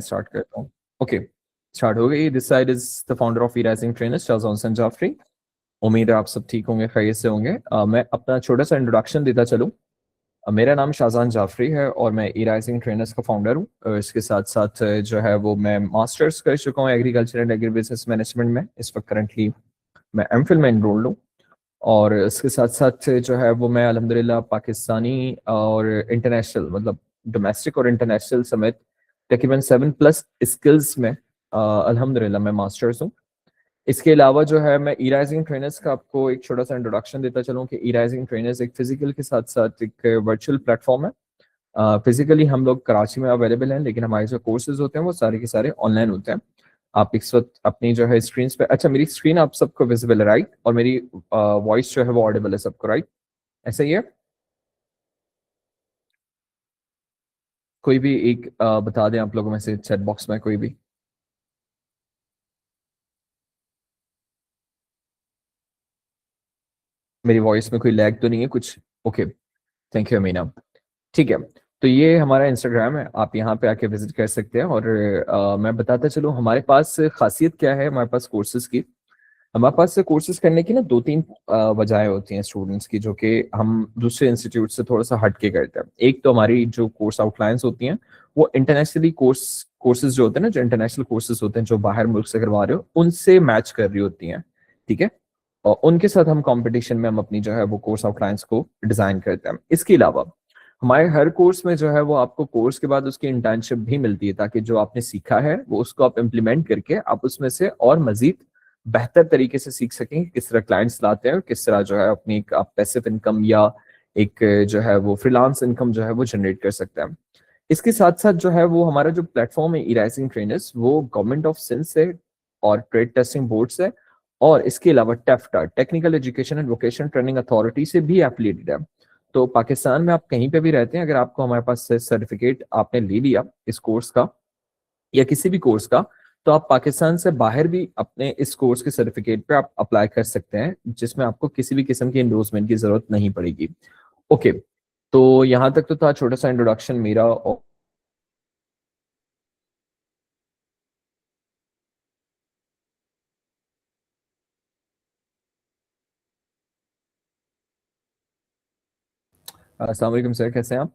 Start करता हूँ। Okay, start हो गई। This side is the founder of E Rising Trainers, Shahjan Jafri. उम्मीद है आप सब ठीक होंगे, खैरियत से होंगे। मैं अपना छोटा सा इंट्रोडक्शन देता चलूँ। मेरा नाम शाहजान जाफरी है और मैं ई-राइजिंग ट्रेनर्स का फाउंडर हूँ। इसके साथ साथ जो है वो मैं मास्टर्स कर चुका हूँ agriculture and agri business management में। इस वक्त करंटली मैं एमफिल में एनरोल्ड हूँ। और इसके साथ साथ जो है वो मैं अल्हम्दुलिल्लाह पाकिस्तानी और इंटरनेशनल, मतलब डोमेस्टिक और इंटरनेशनल समेत तकरीबन 7+ स्किल्स में अल्हम्दुलिल्लाह मैं मास्टर्स हूँ। इसके अलावा जो है मैं ई-राइजिंग ट्रेनर्स का आपको एक छोटा सा इंट्रोडक्शन देता चलूँ कि ई-राइजिंग ट्रेनर्स एक फिजिकल के साथ साथ एक वर्चुअल प्लेटफॉर्म है। फिजिकली हम लोग कराची में अवेलेबल हैं, लेकिन हमारे जो कोर्सेज होते हैं वो सारे के सारे ऑनलाइन होते हैं। आप इस वक्त अपनी जो है स्क्रीन पे, अच्छा मेरी स्क्रीन आप सबको विजिबल है राइट, और मेरी वॉइस जो है वो ऑडिबल है सबको राइट, ऐसा ही है? कोई भी एक बता दें आप लोगों में से चैट बॉक्स में, कोई भी। मेरी वॉइस में कोई लैग तो नहीं है कुछ? Okay, thank you Amina. ठीक है, तो ये हमारा इंस्टाग्राम है, आप यहाँ पे आके विजिट कर सकते हैं। और मैं बताता चलूँ हमारे पास खासियत क्या है हमारे पास कोर्सेज की। हमारे पास से कोर्सेज करने की ना 2-3 वजहें होती हैं स्टूडेंट्स की, जो कि हम दूसरे इंस्टीट्यूट से थोड़ा सा हट के करते हैं। एक तो हमारी जो कोर्स आउटलाइंस होती हैं वो इंटरनेशनली कोर्सेज जो होते हैं ना, जो इंटरनेशनल कोर्सेज होते हैं जो बाहर मुल्क से करवा रहे हो उनसे मैच कर रही होती हैं, ठीक है। और उनके साथ हम कंपटीशन में हम अपनी जो है वो कोर्स आउटलाइंस को डिजाइन करते हैं। इसके अलावा हमारे हर कोर्स में जो है वो आपको कोर्स के बाद उसकी इंटर्नशिप भी मिलती है, ताकि जो आपने सीखा है वो उसको आप इम्प्लीमेंट करके आप उसमें से और मजीद बेहतर तरीके से सीख सकें कि किस तरह क्लाइंट्स लाते हैं और किस तरह जो है अपनी एक आप पैसिव इनकम या एक जो है वो फ्रीलांस इनकम जो है वो जनरेट कर सकते हैं। इसके साथ साथ जो है वो हमारा जो प्लेटफॉर्म है ई-राइजिंग ट्रेनर्स, वो गवर्नमेंट ऑफ सिंध से और ट्रेड टेस्टिंग बोर्ड से और इसके अलावा taffeta, technical education and vocational training authority से भी एफिलिएटेड है। तो पाकिस्तान में आप कहीं पे भी रहते हैं, अगर आपको हमारे पास से सर्टिफिकेट आपने ले लिया इस कोर्स का या किसी भी कोर्स का, तो आप पाकिस्तान से बाहर भी अपने इस कोर्स के सर्टिफिकेट पे आप अप्लाई कर सकते हैं, जिसमें आपको किसी भी किस्म की एंडोर्समेंट की जरूरत नहीं पड़ेगी। ओके, तो यहाँ तक तो था छोटा सा इंट्रोडक्शन मेरा। अस्सलाम वालेकुम सर, कैसे हैं आप?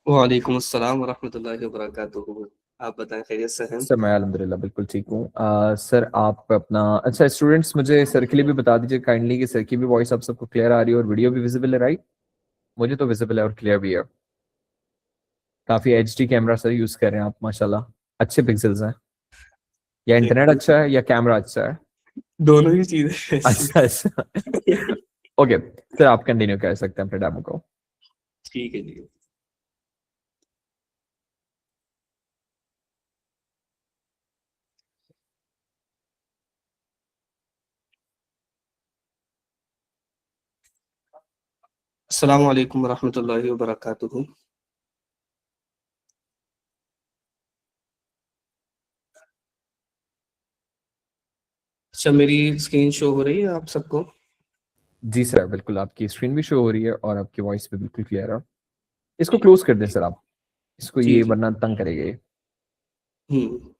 वालेकुम अस्सलाम वरहमतुल्लाहि वबरकातुहू। आप बताएं, खैरियत से हैं? सर मैं अल्हम्दुलिल्लाह बिल्कुल ठीक हूँ। सर आप अपना, अच्छा स्टूडेंट्स मुझे सर के लिए भी बता दीजिए काइंडली कि सर की भी वॉइस आप सबको क्लियर आ रही है और वीडियो भी विजिबल है राइट? मुझे तो विजिबल है और क्लियर भी है। काफी एचडी कैमरा सर यूज कर रहे हैं आप, माशाल्लाह अच्छे पिक्सल्स हैं। या इंटरनेट अच्छा है या कैमरा अच्छा है? दोनों ही चीजें अच्छा अच्छा। ओके सर, आप कंटिन्यू कर सकते हैं अपने डेमो को। ठीक है जी। अस्सलाम वालेकुम वरहमतुल्लाहि वबरकातुहू। अच्छा, मेरी स्क्रीन शो हो रही है आप सबको? जी सर बिल्कुल, आपकी स्क्रीन भी शो हो रही है और आपकी वॉइस भी बिल्कुल क्लियर है। इसको जी क्लोज कर दें सर आप, इसको जी ये जी। वरना तंग करेगा ये। हम्म।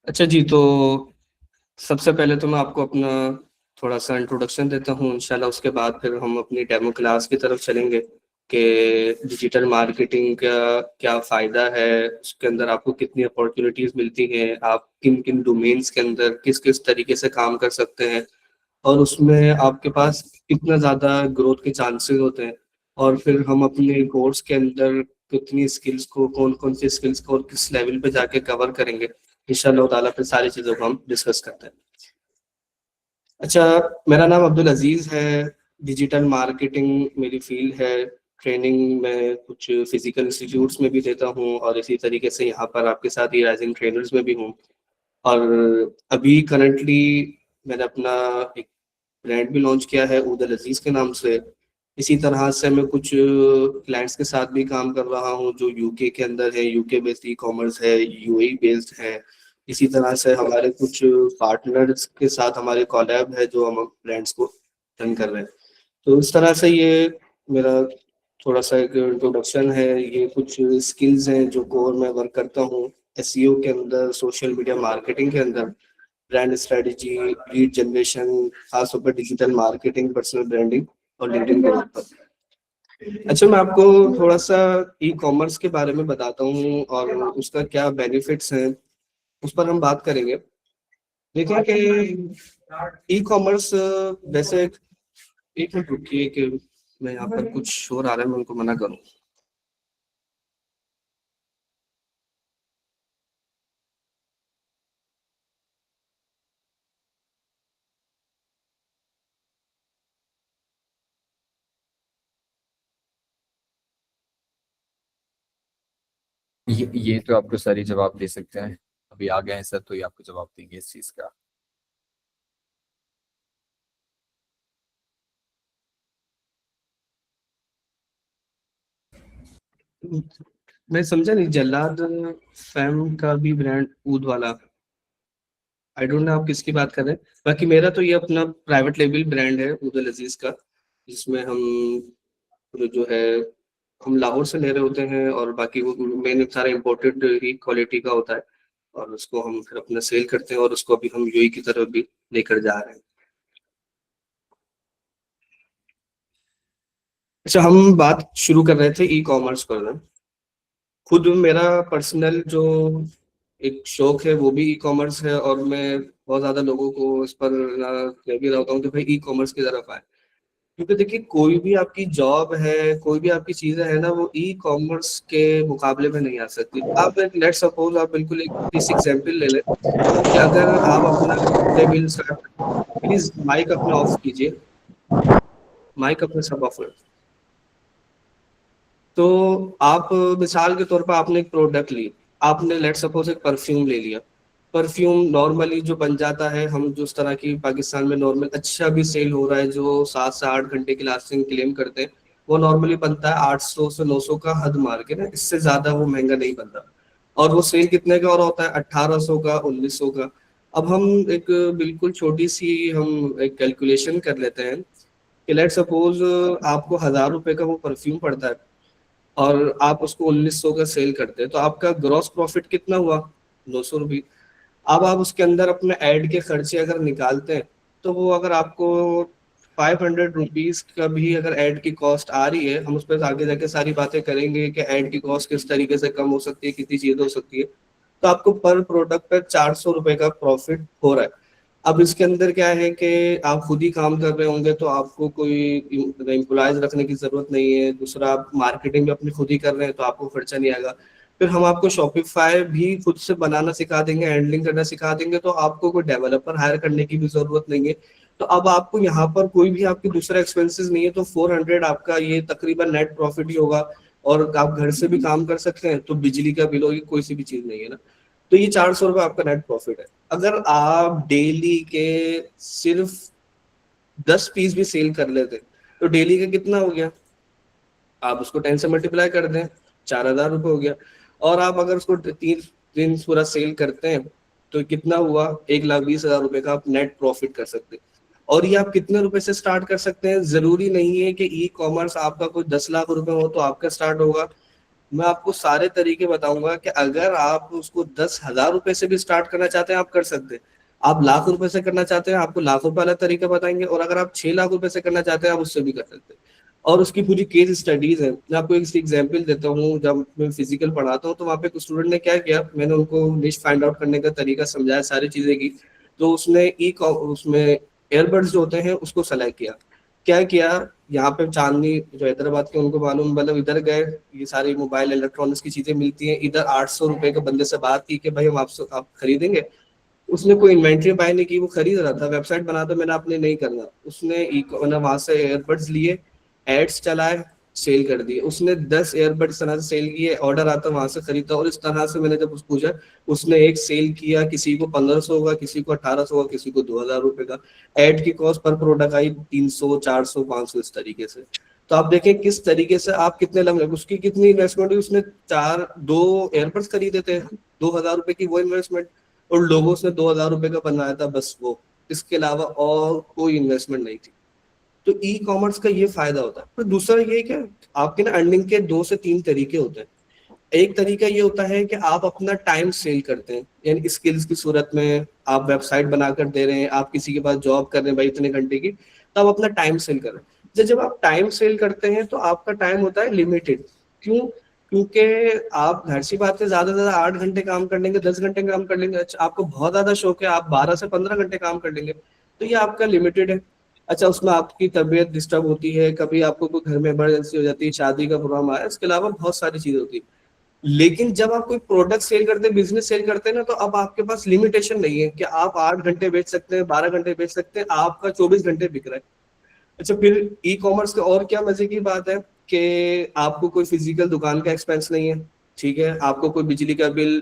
अच्छा जी, तो सबसे पहले तो मैं आपको अपना थोड़ा सा इंट्रोडक्शन देता हूँ। इंशाल्लाह उसके बाद फिर हम अपनी डेमो क्लास की तरफ चलेंगे कि डिजिटल मार्केटिंग का क्या फ़ायदा है, उसके अंदर आपको कितनी अपॉर्चुनिटीज़ मिलती हैं, आप किन किन डोमेन्स के अंदर किस किस तरीके से काम कर सकते हैं, और उसमें आपके पास कितना ज़्यादा ग्रोथ के चांसेस होते हैं, और फिर हम अपने कोर्स के अंदर कितनी स्किल्स को, कौन कौन सी स्किल्स को और किस लेवल पे जाके कवर करेंगे इंशाल्लाह ताला, फिर सारी चीज़ों को हम डिस्कस करते हैं। अच्छा, मेरा नाम अब्दुल अजीज़ है। डिजिटल मार्केटिंग मेरी फील्ड है। ट्रेनिंग मैं कुछ फिजिकल इंस्टीट्यूट्स में भी देता हूँ और इसी तरीके से यहाँ पर आपके साथ ही राइजिंग ट्रेनर्स में भी हूँ। और अभी करंटली मैंने अपना एक ब्रांड भी लॉन्च किया है ऊद अल अजीज के नाम से। इसी तरह से मैं कुछ क्लाइंट्स के साथ भी काम कर रहा हूँ जो यूके के अंदर है, यूके बेस्ड ई कॉमर्स है, यूएई बेस्ड है। इसी तरह से हमारे कुछ पार्टनर्स के साथ हमारे कोलैब है जो हम ब्रांड्स को रन कर रहे हैं। तो इस तरह से ये मेरा थोड़ा सा एक इंट्रोडक्शन है। ये कुछ स्किल्स हैं जो कोर मैं वर्क करता हूँ एसईओ के अंदर, सोशल मीडिया मार्केटिंग के अंदर, ब्रांड स्ट्रेटजी, लीड जनरेशन, खासतौर पर डिजिटल मार्केटिंग, पर्सनल ब्रांडिंग और लिंक्डइन के ऊपर। अच्छा, मैं आपको थोड़ा सा ई कॉमर्स के बारे में बताता हूँ और उसका क्या बेनिफिट्स हैं उस पर हम बात करेंगे। देखिए कि ई कॉमर्स वैसे, एक मिनट रुकिए कि मैं यहाँ पर कुछ शोर आ रहा है, मैं उनको मना करूँ। ये तो आपको सारी जवाब दे सकते हैं, अभी आ गए हैं सर तो ये आपको जवाब देंगे इस चीज का। मैं समझा नहीं, जल्लाद फैम का भी ब्रांड ऊद वाला, आई डोंट नो आप किसकी बात कर रहे हैं। बाकी मेरा तो ये अपना प्राइवेट लेबल ब्रांड है ऊद अल अजीज का, जिसमें हम जो है हम लाहौर से ले रहे होते हैं और बाकी वो मेन सारा इम्पोर्टेड ही क्वालिटी का होता है और उसको हम फिर अपना सेल करते हैं और उसको अभी हम यूएई की तरफ भी लेकर जा रहे हैं। अच्छा, हम बात शुरू कर रहे थे ई कॉमर्स पर ना। खुद मेरा पर्सनल जो एक शौक है वो भी ई कॉमर्स है और मैं बहुत ज्यादा लोगों को इस पर कह भी रहता हूँ कि भाई ई कॉमर्स की तरफ आए। क्योंकि देखिए कोई भी आपकी जॉब है, कोई भी आपकी चीजें है ना, वो ई कॉमर्स के मुकाबले में नहीं आ सकती। आप लेट सपोज आप बिल्कुल एक बेसिक एग्जांपल ले लें कि अगर आप अपना टेबल स्टार्ट, प्लीज माइक अपना ऑफ कीजिए, माइक अपना सब ऑफ। तो आप मिसाल के तौर पर आपने एक प्रोडक्ट ली, आपने लेट सपोज एक परफ्यूम ले लिया। परफ्यूम नॉर्मली जो बन जाता है, हम जो उस तरह की पाकिस्तान में नॉर्मल अच्छा भी सेल हो रहा है जो 7 से 8 घंटे की लास्टिंग क्लेम करते हैं, वो नॉर्मली बनता है 800 से 900 का हद मार के ना, इससे ज्यादा वो महंगा नहीं बनता। और वो सेल कितने का और होता है, 1800 का, 1900 का। अब हम एक बिल्कुल छोटी सी हम एक कैलकुलेशन कर लेते हैं कि लेट सपोज आपको 1000 रुपए का वो परफ्यूम पड़ता है और आप उसको 1900 का सेल करते हैं, तो आपका ग्रॉस प्रॉफिट कितना हुआ, 200 रुपये। अब आप उसके अंदर अपने ऐड के खर्चे अगर निकालते हैं तो वो अगर आपको 500 रुपीज का भी अगर ऐड की कॉस्ट आ रही है, हम उस पर आगे जाके सारी बातें करेंगे कि ऐड की कॉस्ट किस तरीके से कम हो सकती है, कितनी चीजें हो सकती है, तो आपको पर प्रोडक्ट पर 400 रुपए का प्रॉफिट हो रहा है। अब इसके अंदर क्या है कि आप खुद ही काम कर रहे होंगे तो आपको कोई एम्प्लॉयज रखने की जरूरत नहीं है। दूसरा, आप मार्केटिंग भी अपनी खुद ही कर रहे हैं तो आपको खर्चा नहीं आएगा। फिर हम आपको शॉपिफाई भी खुद से बनाना सिखा देंगे, हैंडलिंग करना सिखा देंगे, तो आपको कोई डेवलपर हायर करने की भी जरूरत नहीं है। तो अब आपको यहाँ पर कोई भी आपकी दूसरा एक्सपेंसेस नहीं है, तो 400 आपका ये तकरीबन नेट प्रॉफिट ही होगा। और आप घर से भी काम कर सकते हैं तो बिजली का बिल होगी, कोई सी भी चीज नहीं है ना। तो ये 400 रुपये आपका नेट प्रॉफिट है। अगर आप डेली के सिर्फ 10 पीस भी सेल कर लेते तो डेली का कितना हो गया, आप उसको 10 से मल्टीप्लाई कर दें, 4000 रुपये हो गया। और आप अगर उसको 3 दिन पूरा सेल करते हैं तो कितना हुआ, 1,20,000 रुपये का आप नेट प्रॉफिट कर सकते हैं। और ये आप कितने रुपए से स्टार्ट कर सकते हैं, जरूरी नहीं है कि ई कॉमर्स आपका कोई 10 लाख रुपए हो तो आपका स्टार्ट होगा। मैं आपको सारे तरीके बताऊंगा कि अगर आप उसको 10,000 रुपए से भी स्टार्ट करना चाहते हैं आप कर सकते हैं। आप लाख रुपए से करना चाहते हैं, आपको लाख रुपए वाला तरीका बताएंगे, और अगर आप 6 लाख रुपए से करना चाहते हैं आप उससे भी कर सकते हैं। और उसकी पूरी केस स्टडीज है। मैं आपको एक एग्जांपल देता हूँ, जब मैं फिजिकल पढ़ाता हूँ तो वहाँ पे एक स्टूडेंट ने क्या किया, मैंने उनको निश फाइंड आउट करने का तरीका समझाया, सारी चीजें की। तो उसने उसमें एयरबड्स जो होते हैं उसको सेलेक्ट किया। क्या किया, यहाँ पे चांदनी जो हैदराबाद के उनको मालूम, मतलब इधर गए, ये सारी मोबाइल इलेक्ट्रॉनिक्स की चीजें मिलती हैं इधर। 800 रुपए के बंदे से बात की कि भाई हम आपसे आप खरीदेंगे। उसने कोई इन्वेंट्री बाय नहीं की, वो खरीद रहा था, वेबसाइट बना दो, मैंने आपने नहीं करना। उसने वहां से एयरबड्स लिए, एड्स चलाए, सेल कर दिए, उसने 10 ईयरबड इस तरह से सेल किए, ऑर्डर आता वहां से खरीदा, और इस तरह से मैंने जब उसको पूछा, उसने एक सेल किया, किसी को 1500 का, किसी को 1800 का, किसी को 2000 रुपए का। एड की कॉस्ट पर प्रोडक्ट आई 300, 400, 500 इस तरीके से। तो आप देखें किस तरीके से आप कितने लंबे, उसकी कितनी इन्वेस्टमेंट हुई, उसने दो एयरबड्स खरीदे थे, 2000 रुपए की वो इन्वेस्टमेंट, और लोगों से 2000 रुपए का बनाया था बस वो, इसके अलावा और कोई इन्वेस्टमेंट नहीं थी। तो ई कॉमर्स का ये फायदा होता है। पर दूसरा ये क्या, आपके ना अर्निंग के 2 से 3 तरीके होते हैं। एक तरीका ये होता है कि आप अपना टाइम सेल करते हैं, यानी स्किल्स की सूरत में आप वेबसाइट बनाकर दे रहे हैं, आप किसी के पास जॉब कर रहे हैं भाई इतने घंटे की, तो आप अपना टाइम सेल कर रहे हैं। जब आप टाइम सेल करते हैं तो आपका टाइम होता है लिमिटेड। क्यों? क्योंकि आप घर सी बात है, ज्यादा से ज्यादा 8 घंटे काम कर लेंगे, 10 घंटे काम कर लेंगे। अच्छा, आपको बहुत ज्यादा शौक है, आप 12 से 15 घंटे काम कर लेंगे, तो ये आपका लिमिटेड है। अच्छा, उसमें आपकी तबीयत डिस्टर्ब होती है, कभी आपको कोई घर में इमरजेंसी हो जाती है, शादी का प्रोग्राम आया, इसके अलावा बहुत सारी चीजें होती है। लेकिन जब आप कोई प्रोडक्ट सेल करते हैं, बिजनेस सेल करते हैं ना, तो अब आपके पास लिमिटेशन नहीं है कि आप 8 घंटे बेच सकते हैं, 12 घंटे बेच सकते हैं, आपका 24 घंटे बिक रहा है। अच्छा, फिर ई कॉमर्स का और क्या मजे की बात है कि आपको कोई फिजिकल दुकान का एक्सपेंस नहीं है, ठीक है, आपको कोई बिजली का बिल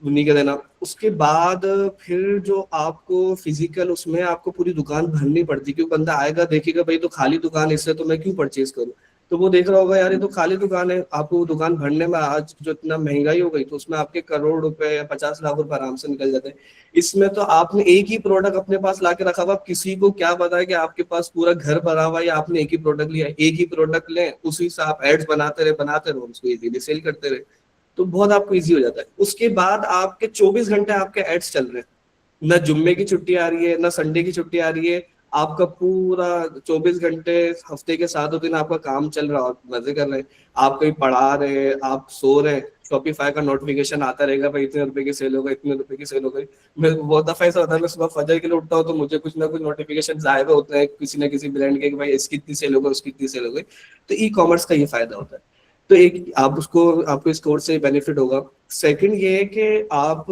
नहीं का देना। उसके बाद फिर जो आपको फिजिकल, उसमें आपको पूरी दुकान भरनी पड़ती, क्योंकि बंदा आएगा देखेगा भाई तो खाली दुकान, इससे तो मैं क्यों परचेज करूं। तो वो देख रहा होगा यार ये तो खाली दुकान है, आपको दुकान भरने में आज जो इतना महंगाई हो गई, तो उसमें आपके करोड़ रुपए या 50 लाख रुपए आराम से निकल जाते हैं। इसमें तो आपने एक ही प्रोडक्ट अपने पास लाके रखा हुआ, किसी को क्या पता है कि आपके पास पूरा घर भरा हुआ है, या आपने एक ही प्रोडक्ट लिया है, एक ही प्रोडक्ट लें, उसी से आप एड्स बनाते रहो, उसको इजीली सेल करते रहे, तो बहुत आपको इजी हो जाता है। उसके बाद आपके 24 घंटे आपके एड्स चल रहे हैं, ना जुम्मे की छुट्टी आ रही है, ना संडे की छुट्टी आ रही है, आपका पूरा 24 घंटे, हफ्ते के 7 दिन आपका काम चल रहा है, आप मजे कर रहे हैं, आप कहीं पढ़ा रहे हैं, आप सो रहे हैं, शॉपिफाई का नोटिफिकेशन आता रहेगा भाई इतने रुपए की सेल हो गई, इतने रुपए की सेल हो गई। मैं बहुत दफा ऐसा होता है, मैं सुबह फजर के लिए उठता हूँ तो मुझे कुछ ना कुछ नोटिफिकेशन आए हुए होते हैं किसी ना किसी ब्रांड के कि भाई इसकी इतनी सेल हो गई, उसकी इतनी सेल हो गई। तो ई कॉमर्स का ये फायदा होता है। तो एक आप उसको, आपको इस कोर्स से बेनिफिट होगा। सेकंड ये है कि आप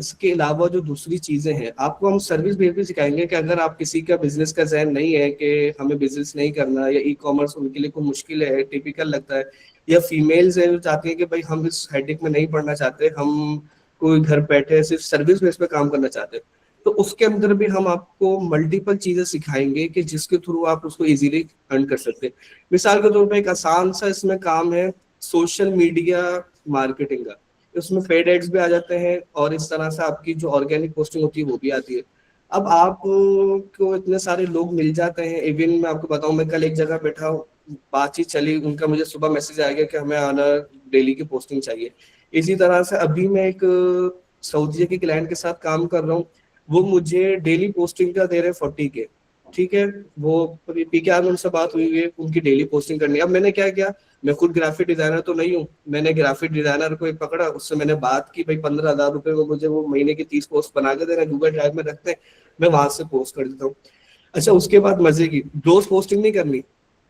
इसके अलावा जो दूसरी चीजें हैं, आपको हम सर्विस बेस भी सिखाएंगे कि अगर आप किसी का बिजनेस का जहन नहीं है कि हमें बिजनेस नहीं करना, या ई कॉमर्स उनके लिए कोई मुश्किल है, टिपिकल लगता है, या फीमेल्स है जो चाहती है कि भाई हम इस हेडेक में नहीं पड़ना चाहते, हम कोई घर बैठे सिर्फ सर्विस बेस पे काम करना चाहते हैं, तो उसके अंदर भी हम आपको मल्टीपल चीजें सिखाएंगे कि जिसके थ्रू आप उसको इजीली अर्न कर सकते हैं। मिसाल के तौर पे एक आसान सा इसमें काम है सोशल मीडिया मार्केटिंग का, उसमें पेड एड्स भी आ जाते हैं, और इस तरह से आपकी जो ऑर्गेनिक पोस्टिंग होती है वो भी आती है। अब आप को इतने सारे लोग मिल जाते हैं, इवन मैं आपको बताऊं, मैं कल एक जगह बैठा हूँ, बातचीत चली, उनका मुझे सुबह मैसेज आ गया कि हमें आना, डेली की पोस्टिंग चाहिए। इसी तरह से अभी मैं एक सऊदीया के क्लाइंट के साथ काम कर रहा हूँ, वो मुझे डेली पोस्टिंग का दे रहे 40K, ठीक है। वो पीकेआर में उनसे बात हुई है, उनकी डेली पोस्टिंग करनी है। अब मैंने क्या किया, मैं खुद ग्राफिक डिजाइनर तो नहीं हूँ, मैंने ग्राफिक डिजाइनर को एक पकड़ा, उससे मैंने बात की भाई 15,000 रुपए में मुझे वो महीने की 30 पोस्ट बना के दे रहे हैं, गूगल ड्राइव में रखते हैं, मैं वहां से पोस्ट कर देता हूँ। अच्छा, उसके बाद मजे की रोज पोस्टिंग नहीं करनी,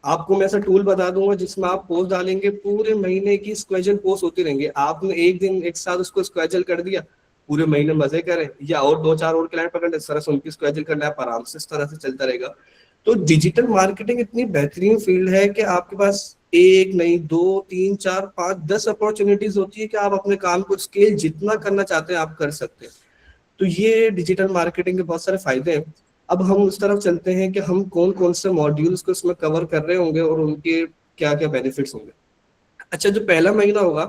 आपको मैं ऐसा टूल बता दूंगा जिसमें आप पोस्ट डालेंगे, पूरे महीने की स्क्वेजल पोस्ट होती रहेंगे, आपने एक दिन एक साथ उसको स्क्वेजल कर दिया, पूरे महीने मजे करें, या और 2-4 और क्लाइंट पकड़ इस तरह से उनकी स्क्वेजल करना है, आराम से इस तरह से चलता रहेगा। तो डिजिटल मार्केटिंग इतनी बेहतरीन फील्ड है कि आपके पास एक नहीं, 2, 3, 4, 5, 10 अपॉर्चुनिटीज होती है कि आप अपने काम को स्केल जितना करना चाहते हैं आप कर सकते हैं। तो ये डिजिटल मार्केटिंग के बहुत सारे फायदे हैं। अब हम उस तरफ चलते हैं कि हम कौन कौन से मॉड्यूल्स को इसमें कवर कर रहे होंगे और उनके क्या क्या बेनिफिट्स होंगे। अच्छा, जो पहला महीना होगा,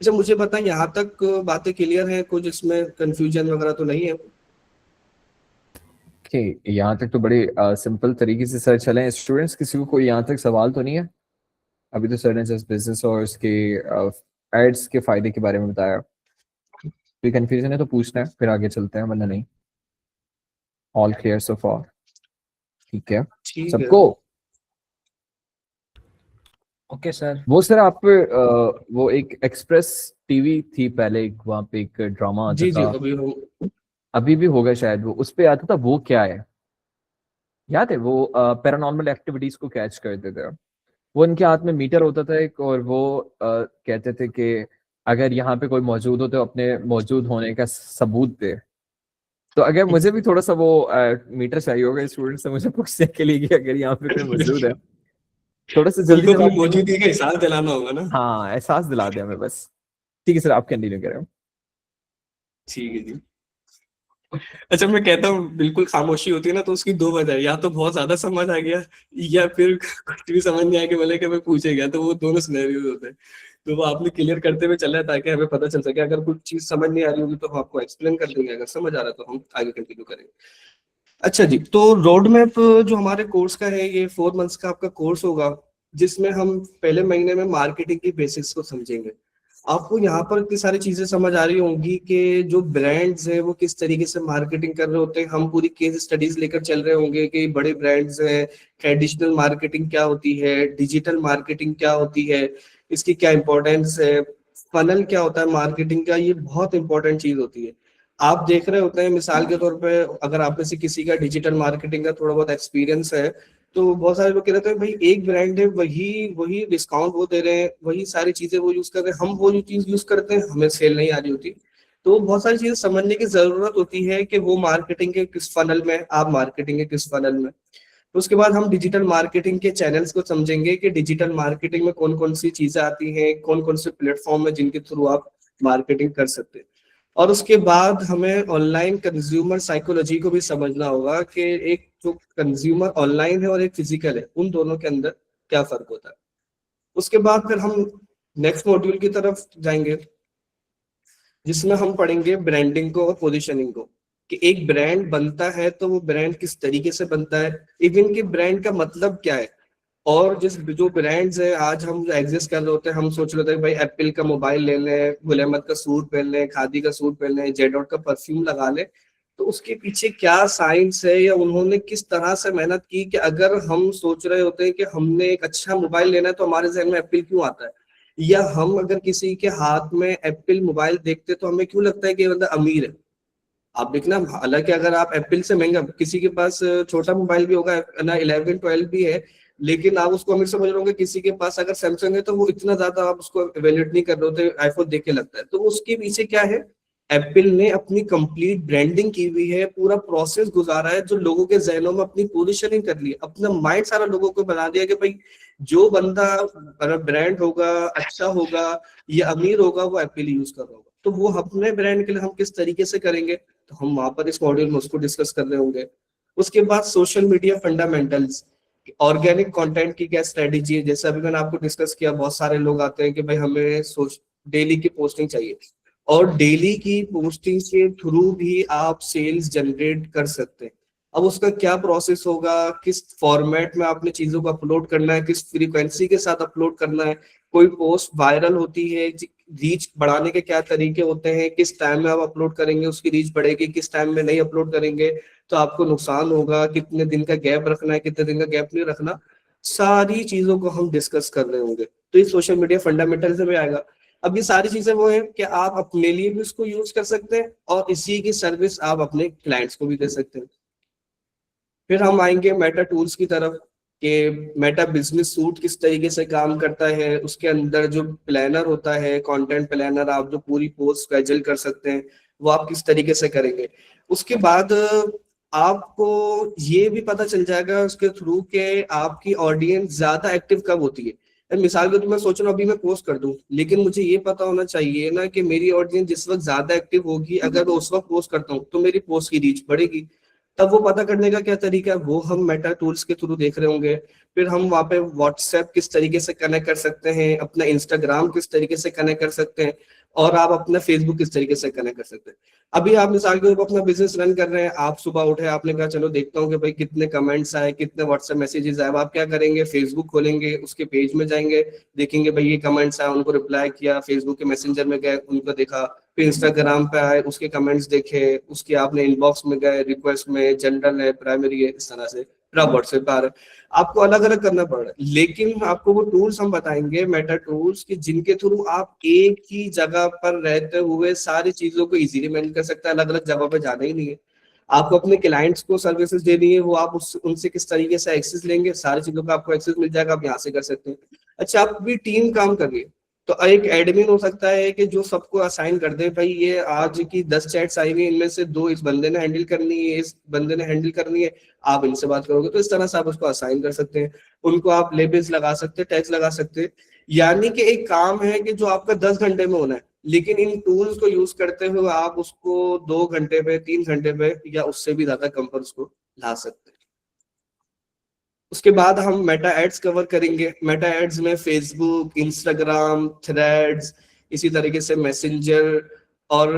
अच्छा मुझे बताएं यहाँ तक बातें क्लियर हैं, कुछ इसमें कंफ्यूजन वगैरह तो नहीं है? यहाँ तक तो बड़े सिंपल तरीके से सर चले। स्टूडेंट्स किसी को कोई यहाँ तक सवाल तो नहीं है? अभी तो सर ने जस्ट बिजनेस और उसके एड्स के फायदे के बारे में बताया, कोई कंफ्यूजन है तो पूछना है, फिर आगे चलते हैं, वरना नहीं। ऑल क्लियर सो फार? ठीक है ठीक है। सबको? Okay sir. वो सर आप वो एक एक्सप्रेस टीवी थी पहले, एक वहाँ पे एक ड्रामा आता जी जी, था, अभी हम अभी भी होगा शायद, वो उस पे आता था, वो क्या है याद है? वो पैरानॉर्मल एक्टिविटीज को कैच करते थे, वो उनके हाथ में मीटर होता था एक, और वो कहते थे कि अगर यहाँ पे कोई मौजूद हो तो अपने मौजूद होने का सबूत दे। तो अगर मुझे भी थोड़ा सा वो मीटर चाहिए होगा स्टूडेंट से मुझे पूछने के लिए कि अगर यहाँ पे कोई मौजूद है थोड़ा सा जल्दी इनको अपनी जवाब। मौजूदगी का एहसास दिलाना होगा ना। हाँ, एहसास दिला दिया मैं बस। ठीक है सर, आप कंटिन्यू करें। ठीक है जी। अच्छा, मैं कहता हूँ बिल्कुल खामोशी होती है ना, तो उसकी दो वजह है, या तो बहुत ज्यादा समझ आ गया, या फिर कुछ भी समझ नहीं आया कि बोले कि मैं पूछे गया, तो वो दोनों सिनेरियोज होते हैं। तो वो आपने क्लियर करते हुए चला है ताकि हमें पता चल सके, अगर कुछ चीज समझ नहीं आ रही होगी तो हम आपको एक्सप्लेन कर देंगे, अगर समझ आ रहा है तो हम आगे कंटिन्यू करेंगे। अच्छा जी, तो रोड मैप जो हमारे कोर्स का है, ये 4 मंथ्स का आपका कोर्स होगा, जिसमें हम पहले महीने में मार्केटिंग की बेसिक्स को समझेंगे। आपको यहाँ पर इतनी सारी चीजें समझ आ रही होंगी कि जो ब्रांड्स हैं वो किस तरीके से मार्केटिंग कर रहे होते हैं। हम पूरी केस स्टडीज लेकर चल रहे होंगे कि बड़े ब्रांड्स हैं, ट्रेडिशनल मार्केटिंग क्या होती है, डिजिटल मार्केटिंग क्या होती है, इसकी क्या इंपॉर्टेंस है, फनल क्या होता है मार्केटिंग का, ये बहुत इंपॉर्टेंट चीज होती है। आप देख रहे होते हैं मिसाल के तौर पे, अगर आप में से किसी का डिजिटल मार्केटिंग का थोड़ा बहुत एक्सपीरियंस है, तो बहुत सारे लोग कह रहे हैं भाई एक ब्रांड है, वही वही डिस्काउंट वो दे रहे हैं, वही सारी चीजें वो यूज कर रहे हैं, हम वो जो चीज यूज करते हैं हमें सेल नहीं आ रही होती। तो बहुत सारी चीजें समझने की जरूरत होती है कि वो मार्केटिंग के किस फनल में, आप मार्केटिंग के किस फनल में। तो उसके बाद हम डिजिटल मार्केटिंग के चैनल्स को समझेंगे कि डिजिटल मार्केटिंग में कौन कौन सी चीजें आती हैं, कौन कौन से प्लेटफॉर्म है जिनके थ्रू आप मार्केटिंग कर सकते हैं। और उसके बाद हमें ऑनलाइन कंज्यूमर साइकोलॉजी को भी समझना होगा कि एक जो कंज्यूमर ऑनलाइन है और एक फिजिकल है, उन दोनों के अंदर क्या फर्क होता है। उसके बाद फिर हम नेक्स्ट मॉड्यूल की तरफ जाएंगे, जिसमें हम पढ़ेंगे ब्रांडिंग को और पोजीशनिंग को, कि एक ब्रांड बनता है तो वो ब्रांड किस तरीके से बनता है, इवन कि ब्रांड का मतलब क्या है। और जिस जो ब्रांड्स है आज हम एग्जिस्ट कर रहे होते हैं, हम सोच रहे थे भाई एप्पल का मोबाइल ले लें, गुल अहमद का सूट पहन लें, खादी का सूट पहन लें, जेडॉट का परफ्यूम लगा लें, तो उसके पीछे क्या साइंस है या उन्होंने किस तरह से मेहनत की कि अगर हम सोच रहे होते हैं कि हमने एक अच्छा मोबाइल लेना है तो हमारे जहन में एप्पल क्यों आता है, या हम अगर किसी के हाथ में एप्पल मोबाइल देखते तो हमें क्यों लगता है कि ये बंदा अमीर है। आप देखना, हालांकि अगर आप एप्पल से महंगा, किसी के पास छोटा मोबाइल भी होगा ना, 11 12 भी है, लेकिन आप उसको अमीर समझ रहे होंगे। किसी के पास अगर सैमसंग है तो वो इतना ज्यादा आप उसको वैल्यूएट नहीं कर रहे होते, आईफोन देख के लगता है। तो उसके पीछे क्या है, एप्पल ने अपनी कंप्लीट ब्रांडिंग की हुई है, पूरा प्रोसेस गुजारा है, जो लोगों के जहनों में अपनी पोजीशनिंग कर ली, अपना माइंड सारा लोगों को बना दिया कि भाई जो बंदा ब्रांड होगा, अच्छा होगा या अमीर होगा, वो एप्पल यूज कर रहा होगा। तो वो अपने ब्रांड के लिए हम किस तरीके से करेंगे, तो हम वहां पर इस मॉड्यूल में उसको डिस्कस कर रहे होंगे। उसके बाद social media fundamentals, organic content की क्या स्ट्रेटेजी है। जैसे अभी मैंने आपको डिस्कस किया, बहुत सारे लोग आते हैं कि भाई हमें डेली की पोस्टिंग चाहिए, और डेली की पोस्टिंग के थ्रू भी आप सेल्स जनरेट कर सकते हैं। अब उसका क्या प्रोसेस होगा, किस फॉर्मेट में आपने चीजों को अपलोड करना है, किस फ्रीक्वेंसी के साथ अपलोड करना है, कोई पोस्ट वायरल होती है, रीच बढ़ाने के क्या तरीके होते हैं, किस टाइम में आप अपलोड करेंगे उसकी रीच बढ़ेगी, किस टाइम में नहीं अपलोड करेंगे तो आपको नुकसान होगा, कितने दिन का गैप रखना है, कितने दिन का गैप नहीं रखना, सारी चीजों को हम डिस्कस कर रहे होंगे। तो ये सोशल मीडिया फंडामेंटल से भी आएगा। अब ये सारी चीजें वो है कि आप अपने लिए भी उसको यूज कर सकते हैं और इसी की सर्विस आप अपने क्लाइंट्स को भी दे सकते हैं। फिर हम आएंगे मेटा टूल्स की तरफ, कि मेटा बिजनेस सूट किस तरीके से काम करता है, उसके अंदर जो प्लानर होता है, कंटेंट प्लानर, आप जो पूरी पोस्ट स्केड्यूल कर सकते हैं, वो आप किस तरीके से करेंगे। उसके बाद आपको ये भी पता चल जाएगा उसके थ्रू के आपकी ऑडियंस ज्यादा एक्टिव कब होती है। मिसाल के तो मैं सोच रहा हूँ अभी मैं पोस्ट कर दूं, लेकिन मुझे ये पता होना चाहिए ना कि मेरी ऑडियंस जिस वक्त ज्यादा एक्टिव होगी, अगर मैं उस वक्त पोस्ट करता हूँ तो मेरी पोस्ट की रीच बढ़ेगी। तब वो पता करने का क्या तरीका है, वो हम मेटा टूल्स के थ्रू देख रहे होंगे। फिर हम वहाँ पे व्हाट्सएप किस तरीके से कनेक्ट कर सकते हैं, अपना इंस्टाग्राम किस तरीके से कनेक्ट कर सकते हैं, और आप अपना फेसबुक किस तरीके से कनेक्ट कर सकते हैं। अभी आप मिसाल के ऊपर अपना बिजनेस रन कर रहे हैं, आप सुबह उठे, आपने कहा चलो देखता हूँ कि भाई कितने कमेंट्स आए, कितने व्हाट्सएप मैसेजेस आए। आप क्या करेंगे, फेसबुक खोलेंगे, उसके पेज में जाएंगे, देखेंगे भाई ये कमेंट्स आए, उनको रिप्लाई किया, फेसबुक के मैसेंजर में गए उनको देखा, फिर इंस्टाग्राम पे आए उसके कमेंट्स देखे, उसके आपने इनबॉक्स में गए, रिक्वेस्ट में, जनरल है, प्राइमरी है, इस तरह से फिर आप व्हाट्सएप पे आ रहे हैं। आपको अलग अलग करना पड़ रहा है, लेकिन आपको वो टूल्स हम बताएंगे, मेटा टूल्स, कि जिनके थ्रू आप एक ही जगह पर रहते हुए सारी चीजों को इजीली मैनेज कर सकते हैं, अलग अलग जगह पे जाना ही नहीं है। आपको अपने क्लाइंट्स को सर्विसेज देनी है, वो आप उनसे किस तरीके से एक्सेस लेंगे, सारी चीजों का आपको एक्सेस मिल जाएगा, आप यहाँ से कर सकते हैं। अच्छा, आप भी टीम काम कर रही है, तो एक एडमिन हो सकता है कि जो सबको असाइन कर दे, भाई ये आज की 10 चैट्स आई हुई, इनमें से 2 इस बंदे ने हैंडल करनी है, इस बंदे ने हैंडल करनी है, आप इनसे बात करोगे। तो इस तरह से आप उसको असाइन कर सकते हैं, उनको आप लेबल्स लगा सकते हैं, टैग्स लगा सकते हैं। यानी कि एक काम है कि जो आपका 10 घंटे में होना है, लेकिन इन टूल्स को यूज करते हुए आप उसको 2 घंटे पे, 3 घंटे पे या उससे भी ज्यादा कम पर उसको ला सकते हैं। उसके बाद हम मेटा एड्स कवर करेंगे। मेटा एड्स में फेसबुक, इंस्टाग्राम, थ्रेड्स, इसी तरीके से मैसेंजर और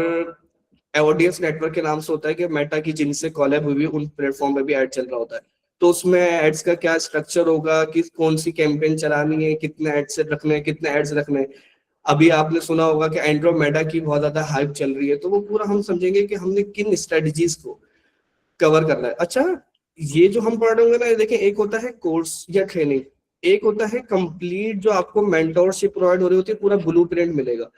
ऑडियंस नेटवर्क के नाम से होता है कि मेटा की जिनसे कॉलैब हुई उन प्लेटफॉर्म पे भी ऐड चल रहा होता है। तो उसमें एड्स का क्या स्ट्रक्चर होगा, कि कौन सी कैंपेन चलानी है, कितने एड्स रखने हैं, कितने एड्स रखने हैं। अभी आपने सुना होगा कि एंड्रोमेडा की बहुत ज्यादा हाइप चल रही है, तो वो पूरा हम समझेंगे कि हमने किन स्ट्रेटजीज को कवर करना है। अच्छा, ये जो हम पढ़ रहे होंगे ना, ये देखिए, एक होता है कोर्स या ट्रेनिंग, एक होता है कंप्लीट जो आपको मेंटोरशिप प्रोवाइड हो रही होती है, पूरा ब्लूप्रिंट मिलेगा।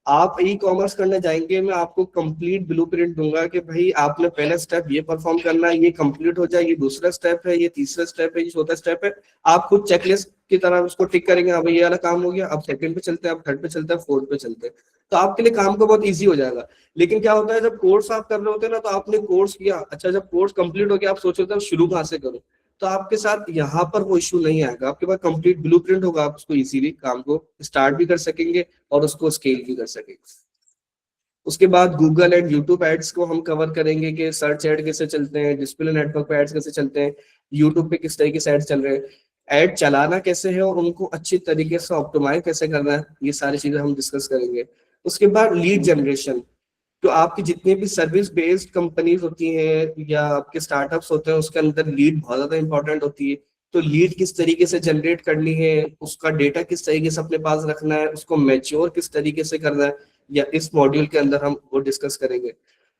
आप ई कॉमर्स करने जाएंगे, मैं आपको कंप्लीट ब्लूप्रिंट दूंगा कि भाई आपने पहला स्टेप ये परफॉर्म करना है, ये कंप्लीट हो जाए, ये दूसरा स्टेप है, ये तीसरा स्टेप है, ये चौथा स्टेप है। आप खुद चेकलिस्ट की तरह उसको टिक करेंगे, हाँ भाई ये वाला काम हो गया, अब सेकंड पे चलते हैं, अब थर्ड पे चलते हैं, फोर्थ पे चलते हैं। तो आपके लिए काम को बहुत ईजी हो जाएगा। लेकिन क्या होता है, जब कोर्स आप कर रहे होते हैं ना, तो आपने कोर्स किया, अच्छा जब कोर्स कंप्लीट हो गया, आप सोच रहे थे शुरू कहाँ से करूं, तो आपके साथ यहाँ पर वो इश्यू नहीं आएगा। आपके पास कंप्लीट ब्लूप्रिंट होगा, आप उसको इजीली काम को स्टार्ट भी कर सकेंगे और उसको स्केल भी कर सकेंगे। उसके बाद गूगल एंड यूट्यूब एड्स को हम कवर करेंगे कि सर्च एड कैसे चलते हैं, डिस्प्ले नेटवर्क पे एड्स कैसे चलते हैं, यूट्यूब पे किस तरीके से एड्स चल रहे हैं, एड चलाना कैसे है और उनको अच्छी तरीके से ऑप्टिमाइज कैसे करना है, ये सारी चीजें हम डिस्कस करेंगे। उसके बाद लीड जनरेशन, तो आपकी जितनी भी सर्विस बेस्ड कंपनीज होती हैं या आपके स्टार्टअप्स होते हैं, उसके अंदर लीड बहुत ज्यादा इंपॉर्टेंट होती है। तो लीड किस तरीके से जनरेट करनी है, उसका डेटा किस तरीके से अपने पास रखना है, उसको मैच्योर किस तरीके से करना है, या इस मॉड्यूल के अंदर हम वो डिस्कस करेंगे।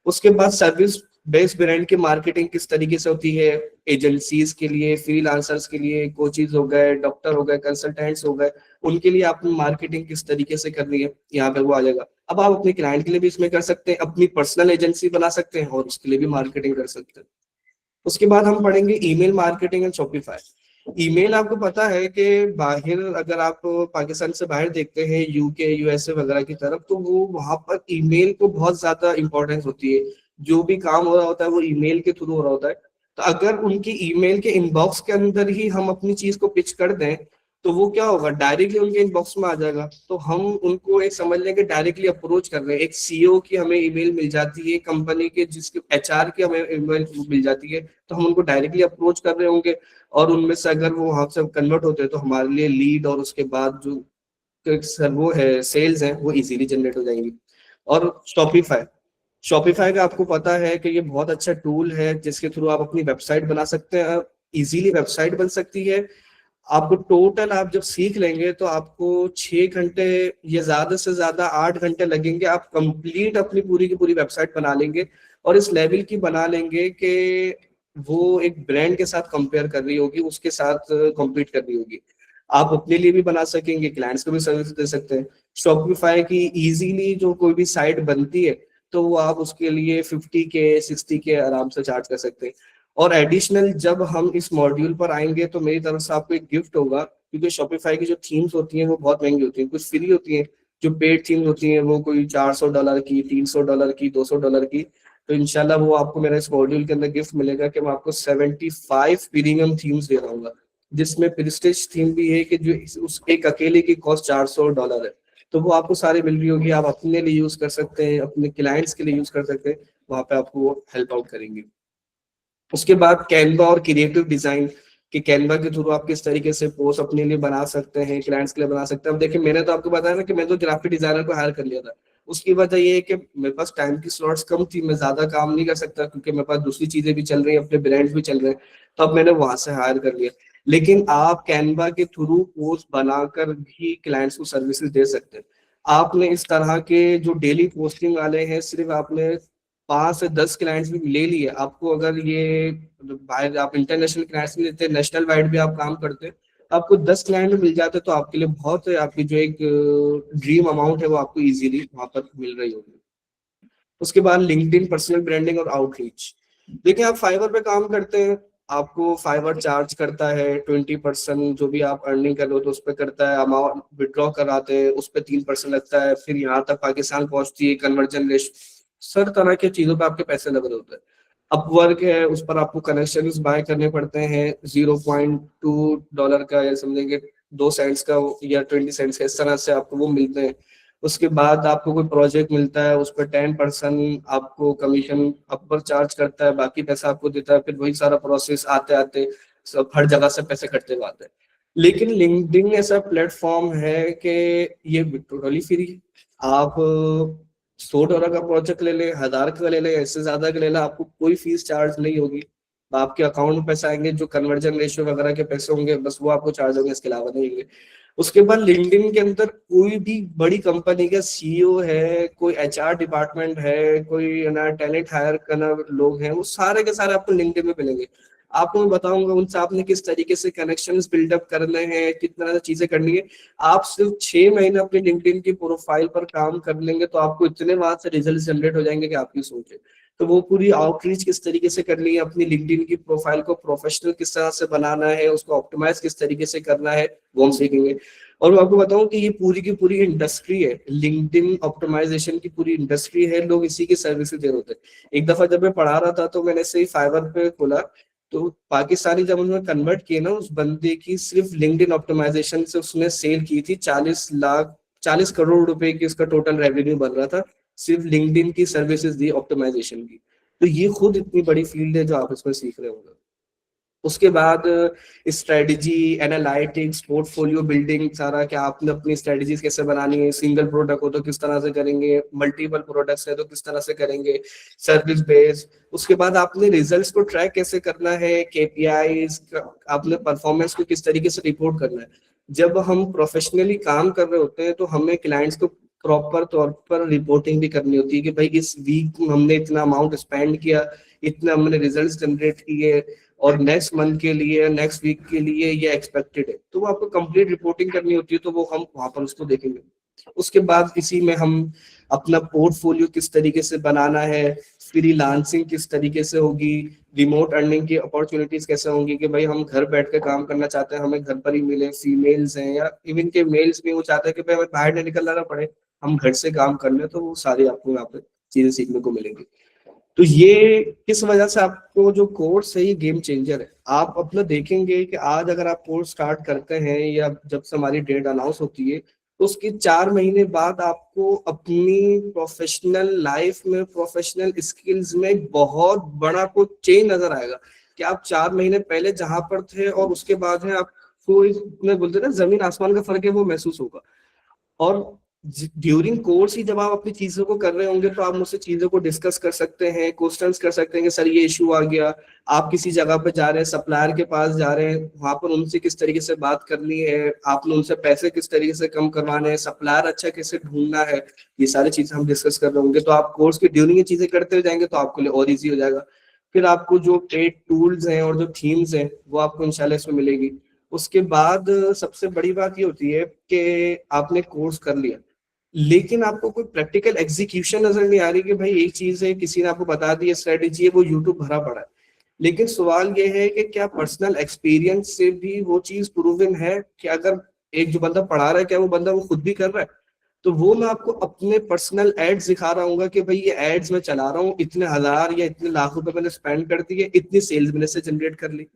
उसके बाद सर्विस बेस्ड ब्रांड की मार्केटिंग किस तरीके से होती है, एजेंसीज के लिए, फ्रीलांसर्स के लिए, कोचेज हो गए, डॉक्टर हो गए, कंसल्टेंट्स हो गए, उनके लिए आपको मार्केटिंग किस तरीके से करनी है, यहाँ पे वो आ जाएगा। अब आप अपने क्लाइंट के लिए भी इसमें कर सकते हैं, अपनी पर्सनल एजेंसी बना सकते हैं और उसके लिए भी मार्केटिंग कर सकते हैं। उसके बाद हम पढ़ेंगे email marketing and Shopify. Email आपको पता है कि बाहर, अगर आप पाकिस्तान से बाहर देखते हैं, यूके, यूएसए वगैरह की तरफ, तो वो वहां पर ईमेल को बहुत ज्यादा इंपॉर्टेंस होती है। जो भी काम हो रहा होता है वो ईमेल के थ्रू हो रहा होता है। तो अगर उनकी ईमेल के इनबॉक्स के अंदर ही हम अपनी चीज को पिच कर दें, तो वो क्या होगा, डायरेक्टली उनके इनबॉक्स में आ जाएगा। तो हम उनको एक समझ लें कि डायरेक्टली अप्रोच कर रहे हैं। एक सीईओ की हमें ईमेल मिल जाती है, कंपनी के जिसके एचआर की हमें ईमेल मिल जाती है, तो हम उनको डायरेक्टली अप्रोच कर रहे होंगे। और उनमें से अगर वो वहां से कन्वर्ट होते हैं, तो हमारे लिए लीड और उसके बाद जो सर वो है सेल्स है, वो इजीली जनरेट हो जाएंगी। और शॉपिफाई, शॉपिफाई का आपको पता है कि ये बहुत अच्छा टूल है, जिसके थ्रू आप अपनी वेबसाइट बना सकते हैं। इजीली वेबसाइट बन सकती है। आपको टोटल, आप जब सीख लेंगे तो आपको 6 घंटे या ज्यादा से ज्यादा 8 घंटे लगेंगे, आप कंप्लीट अपनी पूरी की पूरी वेबसाइट बना लेंगे। और इस लेवल की बना लेंगे कि वो एक ब्रांड के साथ कंपेयर कर रही होगी, उसके साथ कॉम्पीट कर रही होगी। आप अपने लिए भी बना सकेंगे, क्लाइंट्स को भी सर्विस दे सकते हैं। शॉपिफाई की इजीली जो कोई भी साइट बनती है, तो वो आप उसके लिए 50K 60K आराम से चार्ज कर सकते हैं। और एडिशनल जब हम इस मॉड्यूल पर आएंगे, तो मेरी तरफ से आपको एक गिफ्ट होगा, क्योंकि शॉपिफाई की जो थीम्स होती हैं वो बहुत महंगी होती हैं, कुछ फ्री होती हैं। जो पेड थीम्स होती हैं वो कोई $400 की, $300 की, $200 की। तो इंशाल्लाह वो आपको मेरा इस मॉड्यूल के अंदर गिफ्ट मिलेगा कि मैं आपको 75 प्रीमियम थीम्स दे रहा हूँ, जिसमें प्रेस्टीज थीम भी है कि जो उस एक अकेले की कॉस्ट $400 है। तो वो आपको सारी मिल रही होगी, आप अपने लिए यूज कर सकते हैं, अपने क्लाइंट्स के लिए यूज कर सकते हैं, वहां पे आपको वो हेल्प आउट करेंगे। उसके बाद कैनवा और क्रिएटिव डिजाइन, कि कैनवा के थ्रू आप किस तरीके से पोस्ट अपने लिए बना सकते हैं, क्लाइंट्स के लिए बना सकते हैं। अब देखिए, मैंने तो आपको बताया ना कि मैं तो ग्राफिक डिजाइनर को हायर कर लिया था। उसकी वजह ये है कि मेरे पास टाइम की स्लॉट्स कम थी, मैं ज्यादा काम नहीं कर सकता, क्योंकि मेरे पास दूसरी चीजें भी चल रही हैं, अपने ब्रांड्स भी चल रहे हैं। तो अब मैंने वहां से हायर कर लिया। लेकिन आप कैनवा के थ्रू पोस्ट बनाकर भी क्लाइंट्स को सर्विसेज दे सकते हैं। आपने इस तरह के जो डेली पोस्टिंग वाले हैं, सिर्फ आपने 5 से 10 क्लाइंट्स भी ले लिए, आपको अगर ये बाहर आप इंटरनेशनल क्लाइंट्स भी लेते हैं, नेशनल वाइड भी आप काम करते हैं, आपको 10 क्लाइंट मिल जाते, तो आपके लिए बहुत है। आपकी जो एक ड्रीम अमाउंट है वो आपको इजीली वहां पर मिल रही होगी। उसके बाद लिंक्डइन पर्सनल ब्रांडिंग और आउटरीच। देखिए, आप फाइवर पे काम करते हैं, आपको फाइवर चार्ज करता है 20%, जो भी आप अर्निंग कर रहे हो तो उस पर करता है। अमाउंट विड्रॉ कराते हैं उस पर 3% लगता है। फिर यहाँ तक पाकिस्तान पहुंचती है कन्वर्जन रेशो, सर तरह की चीजों पे आपके पैसे लग रहे होते हैं। अपवर्क है, उस पर आपको कनेक्शन बाय करने पड़ते हैं $0.2 का, या समझेंगे 2 सेंट्स का या 20 सेंट्स का, इस तरह से आपको वो मिलते हैं। उसके बाद आपको कोई प्रोजेक्ट मिलता है उस पर 10% आपको कमीशन अपर चार्ज करता है, बाकी पैसा आपको देता है। फिर वही सारा प्रोसेस आते आते सब हर जगह से पैसे कटते हुए आते हैं। लेकिन लिंक्डइन ऐसा प्लेटफॉर्म है कि ये टोटली फ्री। आप $100 का प्रोजेक्ट ले ले, 1000 का ले ले, इससे ज्यादा का ले ले, आपको कोई फीस चार्ज नहीं होगी। आपके अकाउंट में पैसे आएंगे, जो कन्वर्जन रेशियो वगैरह के पैसे होंगे बस वो आपको चार्ज होंगे, इसके अलावा नहीं होंगे। उसके बाद लिंक्डइन के अंदर कोई भी बड़ी कंपनी का सीईओ है, कोई एचआर डिपार्टमेंट है, कोई ना टैलेंट हायर करना लोग हैं, वो सारे के सारे आपको लिंक्डइन में मिलेंगे। आपको मैं बताऊंगा उनसे आपने किस तरीके से कनेक्शंस बिल्डअप करने हैं, कितना चीजें करनी है। आप सिर्फ 6 महीने अपने लिंक्डइन की प्रोफाइल पर काम कर लेंगे तो आपको इतने वहां से रिजल्ट जनरेट हो जाएंगे कि आपकी सोचे। तो वो पूरी आउटरीच किस तरीके से करनी है, अपनी लिंक्डइन की प्रोफाइल को प्रोफेशनल किस तरह से बनाना है, उसको ऑप्टिमाइज किस तरीके से करना है, वो हम सीखेंगे। और मैं आपको बताऊं कि ये पूरी की पूरी इंडस्ट्री है, लिंक्डइन ऑप्टिमाइजेशन की पूरी इंडस्ट्री है, लोग इसी की सर्विसेज दे रहे होते हैं। एक दफा जब मैं पढ़ा रहा था तो मैंने से ही फाइवर पे खोला, तो पाकिस्तानी जब उन्होंने कन्वर्ट किए ना, उस बंदे की सिर्फ लिंक्डइन ऑप्टिमाइजेशन से उसने सेल की थी 40 करोड़ रुपए की, उसका टोटल रेवेन्यू बन रहा था सिर्फ लिंक्डइन की सर्विसेज दी ऑप्टिमाइजेशन की। तो ये खुद इतनी बड़ी फील्ड है जो आप इसमें सीख रहे होंगे। उसके बाद स्ट्रेटजी, एनालिटिक्स, पोर्टफोलियो बिल्डिंग, सारा कि आपने अपनी स्ट्रेटजीज कैसे बनानी है, सिंगल प्रोडक्ट हो तो किस तरह से करेंगे, मल्टीपल प्रोडक्ट्स है तो किस तरह से करेंगे, सर्विस बेस्ड। उसके बाद आपने रिजल्ट्स को ट्रैक कैसे करना है, केपीआईज, आपने परफॉर्मेंस को किस तरीके से रिपोर्ट करना है। जब हम प्रोफेशनली काम कर रहे होते हैं तो हमें क्लाइंट्स को प्रॉपर तौर पर रिपोर्टिंग भी करनी होती है कि भाई इस वीक हमने इतना अमाउंट स्पेंड किया, इतना हमने रिजल्ट्स जनरेट किए, और नेक्स्ट मंथ के लिए, नेक्स्ट वीक के लिए ये एक्सपेक्टेड है। तो वो आपको कंप्लीट रिपोर्टिंग करनी होती है, तो वो हम वहां पर उसको देखेंगे। उसके बाद इसी में हम अपना पोर्टफोलियो किस तरीके से बनाना है, फ्रीलांसिंग किस तरीके से होगी, रिमोट अर्निंग की अपॉर्चुनिटीज कैसे होंगी कि भाई हम घर बैठ के काम करना चाहते हैं, हमें घर पर ही मिले। फीमेल्स हैं या इवन के मेल्स भी वो चाहते हैं कि भाई हमें बाहर नहीं निकलना ना पड़े, हम घर से काम कर ले। तो वो सारी आपको यहाँ पे चीजें सीखने को मिलेंगी। तो ये किस वजह से आपको जो कोर्स है ये गेम चेंजर है। आप अपना देखेंगे कि आज अगर आप कोर्स स्टार्ट करते हैं या जब से हमारी डेट अनाउंस होती है, तो उसके 4 महीने बाद आपको अपनी प्रोफेशनल लाइफ में, प्रोफेशनल स्किल्स में बहुत बड़ा कुछ चेंज नजर आएगा कि आप 4 महीने पहले जहां पर थे और उसके बाद है आपको, मैं बोलते ना जमीन आसमान का फर्क है, वो महसूस होगा। और ड्यूरिंग कोर्स ही जब आप अपनी चीजों को कर रहे होंगे तो आप मुझसे चीजों को डिस्कस कर सकते हैं, क्वेश्चंस कर सकते हैं कि सर ये इशू आ गया। आप किसी जगह पे जा रहे हैं, सप्लायर के पास जा रहे हैं, वहां पर उनसे किस तरीके से बात करनी है, आपने उनसे पैसे किस तरीके से कम करवाने हैं, सप्लायर अच्छा कैसे ढूंढना है, ये सारी चीजें हम डिस्कस कर रहे होंगे। तो आप कोर्स के ड्यूरिंग ये चीजें करते हुए जाएंगे तो आपके लिए और ईजी हो जाएगा। फिर आपको जो पेड टूल्स हैं और जो थीम्स हैं वो आपको इंशाल्लाह इसमें मिलेगी। उसके बाद सबसे बड़ी बात ये होती है कि आपने कोर्स कर लिया लेकिन आपको कोई प्रैक्टिकल एग्जीक्यूशन नजर नहीं आ रही कि भाई एक चीज है, किसी ने आपको बता दी स्ट्रेटेजी है, वो यूट्यूब भरा पड़ा है। लेकिन सवाल ये है कि क्या पर्सनल एक्सपीरियंस से भी वो चीज प्रूवन है कि अगर एक जो बंदा पढ़ा रहा है क्या वो बंदा वो खुद भी कर रहा है। तो वो मैं आपको अपने पर्सनल एड्स दिखा रहा हूँ कि भाई ये एड्स मैं चला रहा हूँ, इतने हजार या इतने लाख रुपए मैंने स्पेंड कर दिए, इतनी सेल्स मैंने से जनरेट कर ली।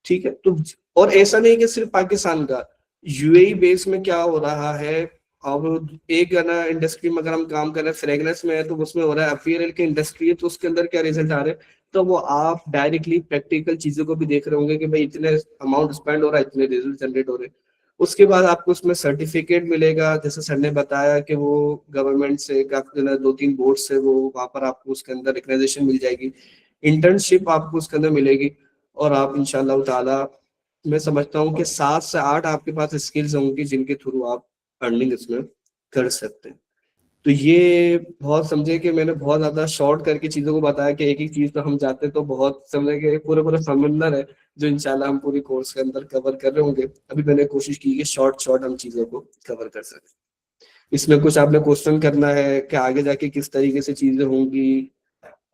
ठीक है। तो और ऐसा नहीं कि सिर्फ पाकिस्तान का, यूएई बेस में क्या हो रहा है। अब एक ना इंडस्ट्री में अगर हम काम कर रहे हैं, फ्रेग्रेंस में है तो उसमें हो रहा है, अपीयरल की इंडस्ट्री है तो उसके अंदर क्या रिजल्ट आ रहे हैं। तो वो आप डायरेक्टली प्रैक्टिकल चीजों को भी देख रहे होंगे कि भाई इतने अमाउंट स्पेंड हो रहा है, इतने रिजल्ट जनरेट हो रहे हैं। उसके बाद आपको उसमें सर्टिफिकेट मिलेगा, जैसे सर ने बताया कि वो गवर्नमेंट से काफी 2-3 बोर्ड से वो वहां पर आपको उसके अंदर रिकग्नाइजेशन मिल जाएगी। इंटर्नशिप आपको उसके अंदर मिलेगी और आप इंशाल्लाह ताला, मैं समझता हूँ कि 7 से 8 आपके पास स्किल्स होंगी जिनके थ्रू आप अर्निंग इसमें कर सकते हैं। तो ये बहुत समझे कि मैंने बहुत ज्यादा शॉर्ट करके चीजों को बताया कि एक एक चीज तो हम जाते तो बहुत समझे कि पूरे पूरे समंदर है जो इंशाल्लाह हम पूरी कोर्स के अंदर कवर कर रहे होंगे। अभी मैंने कोशिश की कि शॉर्ट हम चीजों को कवर कर सकें। इसमें कुछ आपने क्वेश्चन करना है कि आगे जाके किस तरीके से चीजें होंगी,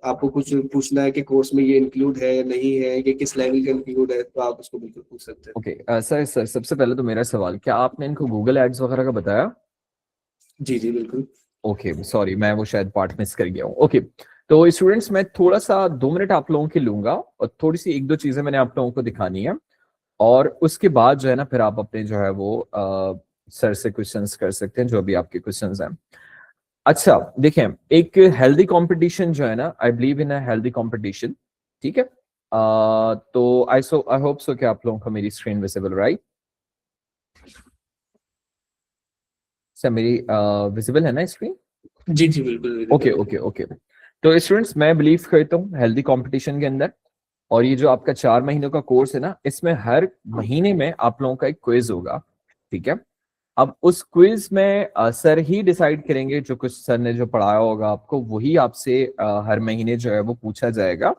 आपको कुछ पूछना है कि कोर्स में ये इंक्लूड है नहीं है, ये किस लेवल का इंक्लूड है, तो आप उसको बिल्कुल पूछ सकते हैं। ओके सर सर सबसे पहले तो मेरा सवाल, क्या आपने इनको गूगल एड्स वगैरह का बताया? जी जी बिल्कुल। ओके सॉरी, मैं वो शायद पार्ट मिस कर गया हूँ। ओके, तो स्टूडेंट्स मैं थोड़ा सा 2 मिनट आप लोगों के लूंगा और थोड़ी सी 1-2 चीजें मैंने आप लोगों को दिखानी है, और उसके बाद जो है ना फिर आप अपने जो है वो सर से क्वेश्चंस कर सकते हैं, जो भी आपके क्वेश्चंस हैं। अच्छा देखें, एक हेल्दी कंपटीशन जो है ना, I believe in a healthy competition, ठीक है। तो आई होप सो कि आप लोगों को मेरी स्क्रीन विजिबल, राइट? सर मेरी विजिबल है ना स्क्रीन? जी जी बिल्कुल। Okay okay okay. तो स्टूडेंट्स मैं बिलीव करता हूँ हेल्दी कंपटीशन के अंदर, और ये जो आपका 4 महीनों का कोर्स है ना, इसमें हर महीने में आप लोगों का एक क्विज होगा, ठीक है। अब उस क्विज में सर ही डिसाइड करेंगे, जो कुछ सर ने जो पढ़ाया होगा आपको वही आपसे हर महीने जो है वो पूछा जाएगा,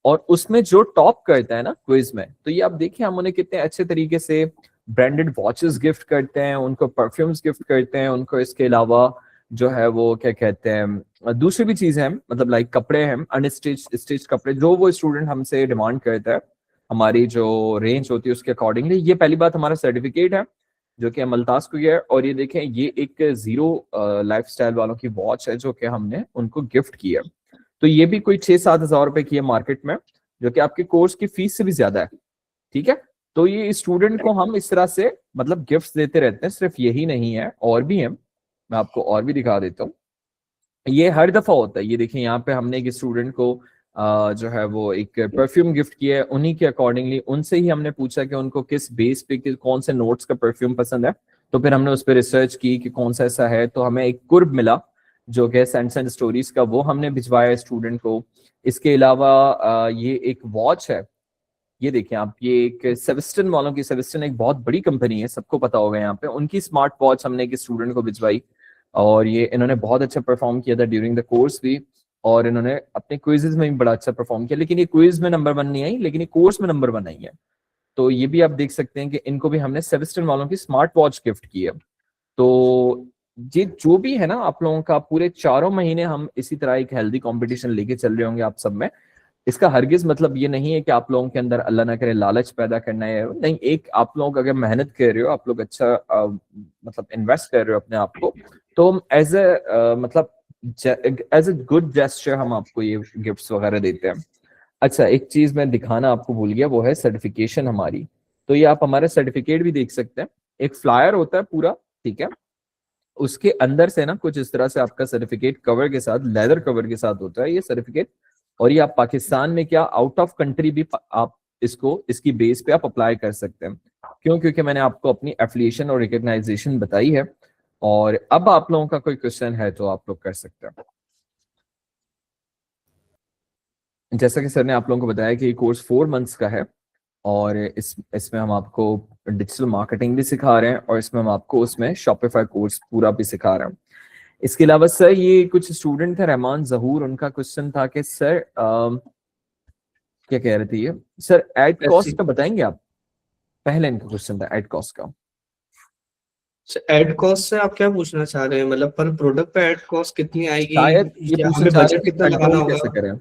और उसमें जो टॉप करता है ना क्विज में, तो ये आप देखिए हम उन्हें कितने अच्छे तरीके से ब्रांडेड वॉचेस गिफ्ट करते हैं, उनको परफ्यूम्स गिफ्ट करते हैं, उनको इसके अलावा जो है वो क्या कहते हैं दूसरी भी चीजें हैं, मतलब लाइक कपड़े हैं, अनस्टिच स्टिच कपड़े जो वो स्टूडेंट हमसे डिमांड करता है, हमारी जो रेंज होती है उसके अकॉर्डिंगली। ये पहली बात, हमारा सर्टिफिकेट है जो कि अमलताज को है, और ये देखें ये एक जीरो लाइफस्टाइल वालों की वॉच है जो कि हमने उनको गिफ्ट की है। तो ये भी कोई 6-7 हजार रुपए की है मार्केट में, जो कि आपके कोर्स की फीस से भी ज्यादा है, ठीक है। तो ये स्टूडेंट को हम इस तरह से मतलब गिफ्ट देते रहते हैं, सिर्फ यही नहीं है और भी है, मैं आपको और भी दिखा देता हूँ। ये हर दफा होता है, ये देखिए यहाँ पे हमने एक स्टूडेंट को जो है वो एक परफ्यूम गिफ्ट किया है, उन्हीं के अकॉर्डिंगली उनसे ही हमने पूछा कि उनको किस बेस पे कौन से नोट्स का परफ्यूम पसंद है, तो फिर हमने उस पर रिसर्च की कि कौन सा ऐसा है, तो हमें एक कुर्ब मिला जो कि सेंट्स एंड स्टोरीज का, वो हमने भिजवाया स्टूडेंट को। इसके अलावा ये एक वॉच है, ये देखिए आप, ये एक सेविस्टन वालों की, सेविस्टन एक बहुत बड़ी कंपनी है, सबको पता होगा यहाँ पे, उनकी स्मार्ट वॉच हमने एक स्टूडेंट को भिजवाई, और ये इन्होंने बहुत अच्छा परफॉर्म किया था ड्यूरिंग द कोर्स भी, और इन्होंने अपने क्विजेज में भी बड़ा अच्छा परफॉर्म किया, लेकिन ये क्विज में नंबर 1 नहीं आई, लेकिन ये कोर्स में नंबर 1 आई है। तो ये भी आप देख सकते हैं कि इनको भी हमने सेविस्टन वालों की स्मार्ट वॉच गिफ्ट की है। तो ये जो भी है ना आप लोगों का, पूरे 4 महीने हम इसी तरह एक हेल्दी कंपटीशन लेके चल रहे होंगे आप सब में। इसका हरगिज मतलब ये नहीं है कि आप लोगों के अंदर अल्लाह ना करे लालच पैदा करना है, नहीं, एक आप लोग अगर मेहनत कर रहे हो, आप लोग अच्छा मतलब इन्वेस्ट कर रहे हो अपने आप को, तो एज ए मतलब एज ए गुड जेस्चर हम आपको ये गिफ्ट्स वगैरह देते हैं। अच्छा एक चीज मैं दिखाना आपको भूल गया, वो है सर्टिफिकेशन हमारी। तो ये आप हमारा सर्टिफिकेट भी देख सकते हैं, एक फ्लायर होता है पूरा, ठीक है, उसके अंदर से ना कुछ इस तरह से आपका सर्टिफिकेट कवर के साथ, लेदर कवर के साथ होता है ये सर्टिफिकेट, और ये आप पाकिस्तान में क्या आउट ऑफ कंट्री भी आप इसको इसकी बेस पे आप अप्लाई कर सकते हैं। क्यों? क्योंकि मैंने आपको अपनी एफिलिएशन और रिकग्नाइजेशन बताई है। और अब आप लोगों का कोई क्वेश्चन है तो आप लोग कर सकते हैं। जैसा कि सर ने आप लोगों को बताया कि ये कोर्स 4 मंथ्स का है, और इसमें हम आपको डिजिटल मार्केटिंग भी सिखा रहे हैं, और इसमें हम आपको उसमें शॉपिफाई कोर्स पूरा भी सिखा रहे हैं। इसके अलावा सर ये कुछ स्टूडेंट थे, रहमान जहूर, उनका क्वेश्चन था कि सर क्या कह रहे थे ये, सर एड कॉस्ट का बताएंगे आप? पहले इनका क्वेश्चन था एड कॉस्ट का। एड कॉस्ट से आप क्या पूछना चाह रहे हैं, मतलब पर प्रोडक्ट पे एड कॉस्ट कितनी आएगी, शायद ये या पूछना हमें चाह रहे बजट हैं कि कितना लगाना कंट्रोल होगा? कैसे करें।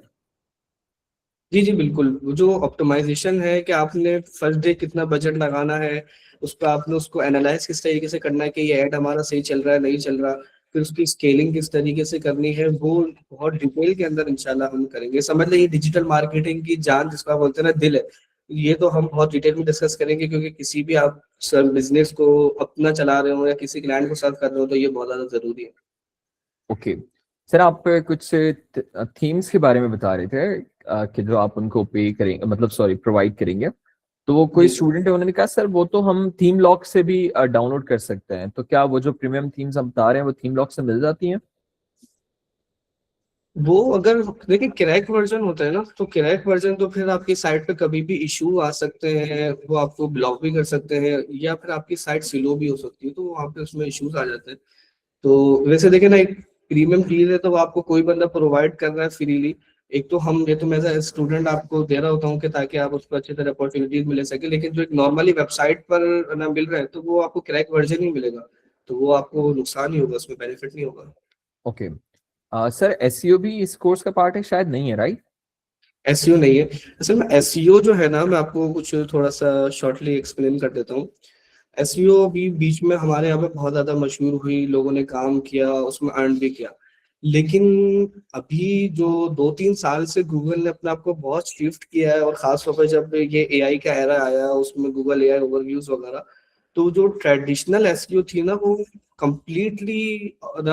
जी जी बिल्कुल। वो जो ऑप्टिमाइजेशन है कि आपने फर्स्ट डे कितना बजट लगाना है, उस पर आपने उसको एनालाइज किस तरीके से करना है कि ये ऐड हमारा सही चल रहा है नहीं चल रहा, फिर उसकी स्केलिंग किस तरीके से करनी है, वो बहुत डिटेल के अंदर इंशाल्लाह हम करेंगे। समझ लें ये डिजिटल मार्केटिंग की जान जिसको आप बोलते हैं ना, दिल है। ये तो हम बहुत डिटेल में डिस्कस करेंगे, क्योंकि किसी भी आप सर बिजनेस को अपना चला रहे हो या किसी क्लाइंट को सर्व कर रहे हो, तो ये बहुत ज्यादा जरूरी है। ओके सर, आप कुछ थीम्स के बारे में बता रहे थे कि जो आप उनको पे करेंगे, मतलब सॉरी प्रोवाइड करेंगे, तो वो कोई जी स्टूडेंट है, उन्होंने कहा सर वो तो हम थीम लॉक से भी डाउनलोड कर सकते हैं, तो क्या वो जो प्रीमियम थीम्स हम बता रहे हैं वो थीम लॉक से मिल जाती हैं? वो अगर देखिए क्रैक वर्जन होता है ना, तो क्रैक वर्जन तो फिर आपकी साइट पे कभी भी इशू आ सकते हैं, वो आपको ब्लॉक भी कर सकते हैं, या फिर आपकी साइट स्लो भी हो सकती है, तो वहाँ पे उसमें इश्यूज आ जाते हैं। तो वैसे देखे ना, एक प्रीमियम चीज है तो वो आपको कोई बंदा प्रोवाइड कर रहा है फ्रीली। एक तो हम, ये तो मैं एज स्टूडेंट आपको दे रहा होता हूँ कि ताकि आप उसको अच्छी तरह अपॉर्चुनिटीज मिले सके, लेकिन जो एक नॉर्मली वेबसाइट पर ना मिल रहा है, तो वो आपको क्रैक वर्जन ही मिलेगा, तो वो आपको नुकसान ही होगा, उसमें बेनिफिट नहीं होगा। ओके सर एसईओ भी इस कोर्स का पार्ट है शायद, नहीं है राइट? एसईओ नहीं है। असल में एसईओ जो है ना, मैं आपको कुछ थोड़ा सा शॉर्टली एक्सप्लेन कर देता हूँ। एसईओ भी बीच में हमारे यहाँ पे बहुत ज्यादा मशहूर हुई, लोगों ने काम किया, उसमें अर्न भी किया। लेकिन अभी जो 2-3 साल से गूगल ने अपने आप को बहुत शिफ्ट किया है, और खास तौर पर जब ये एआई का एरा आया, उसमें गूगल एआई ओवरव्यूज वगैरह, तो जो ट्रेडिशनल एसईओ थी ना, वो कंप्लीटली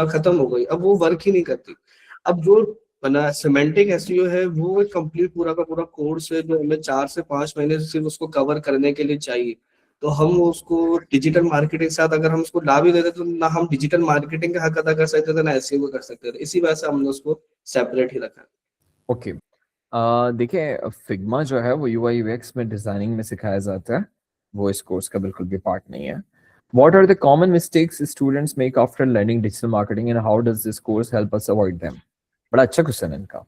खत्म हो गई। अब वो वर्क ही नहीं करती। अब जो बना सिमेंटिक एसईओ है, वो एक कंप्लीट पूरा का पूरा कोर्स है, जो हमें 4 से 5 महीने सिर्फ उसको कवर करने के लिए चाहिए। तो हम उसको डिजिटल मार्केटिंग के साथ अगर हम उसको ला भी देते, तो ना हम डिजिटल मार्केटिंग का हक अदा कर सकते थे, ना एसईओ कर सकते थे। इसी वजह से हमने उसको सेपरेट ही रखा है। ओके। देखिए फिग्मा जो है वो यूआई यूएक्स में डिजाइनिंग में सिखाया जाता है, वो इस कोर्स का बिल्कुल भी पार्ट नहीं है। What are the common mistakes students make after learning digital marketing and how does this course help us avoid them? बड़ा अच्छा क्वेश्चन है इनका।